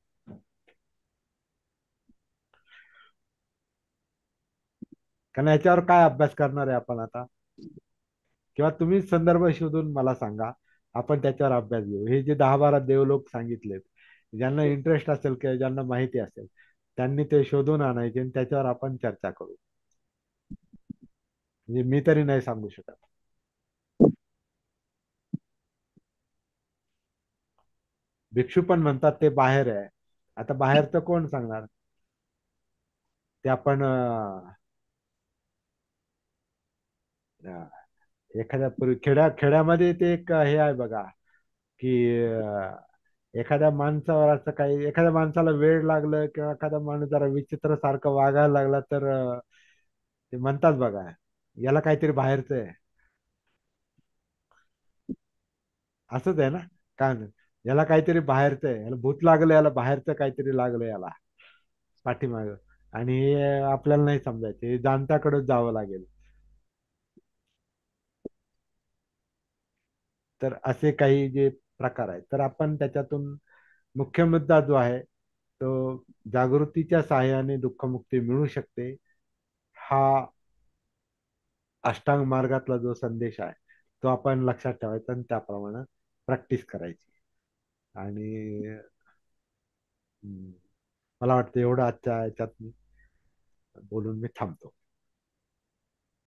कारण याच्यावर काय अभ्यास करणार आहे आपण आता? किंवा तुम्ही संदर्भ शोधून मला सांगा, आपण त्याच्यावर अभ्यास घेऊ. हे जे 10-12 देवलोक सांगितलेत, ज्यांना इंटरेस्ट असेल किंवा ज्यांना माहिती असेल, त्यांनी ते शोधून आणायचे आणि त्याच्यावर आपण चर्चा करू. म्हणजे मी तरी नाही सांगू शकत. भिक्षू पण म्हणतात ते बाहेर आहे. आता बाहेरचं कोण सांगणार? ते आपण एखाद्या खेड्यामध्ये ते एक हे आहे बघा, की एखाद्या माणसावर असं काही, एखाद्या माणसाला वेळ लागलं किंवा एखादा माणूस जरा विचित्र सारखं वागायला लागला, तर ते म्हणतात बघा, याला काहीतरी बाहेरचं आहे. असंच आहे ना? काय नाही, याला काहीतरी बाहेरचं आहे, याला भूत लागलं, याला बाहेरचं काहीतरी लागलं याला पाठीमाग. आणि हे आपल्याला नाही समजायचं, हे जाणत्याकडेच जावं लागेल. तर असे काही जे प्रकार आहेत, तर आपण त्याच्यातून मुख्य मुद्दा जो आहे तो, जागृतीच्या सहाय्याने दुःखमुक्ती मिळू शकते, हा अष्टांग मार्गातला जो संदेश आहे तो आपण लक्षात ठेवायचा आणि त्याप्रमाणे प्रॅक्टिस करायची. आणि मला वाटतं एवढं आजच्या याच्यात बोलून मी थांबतो.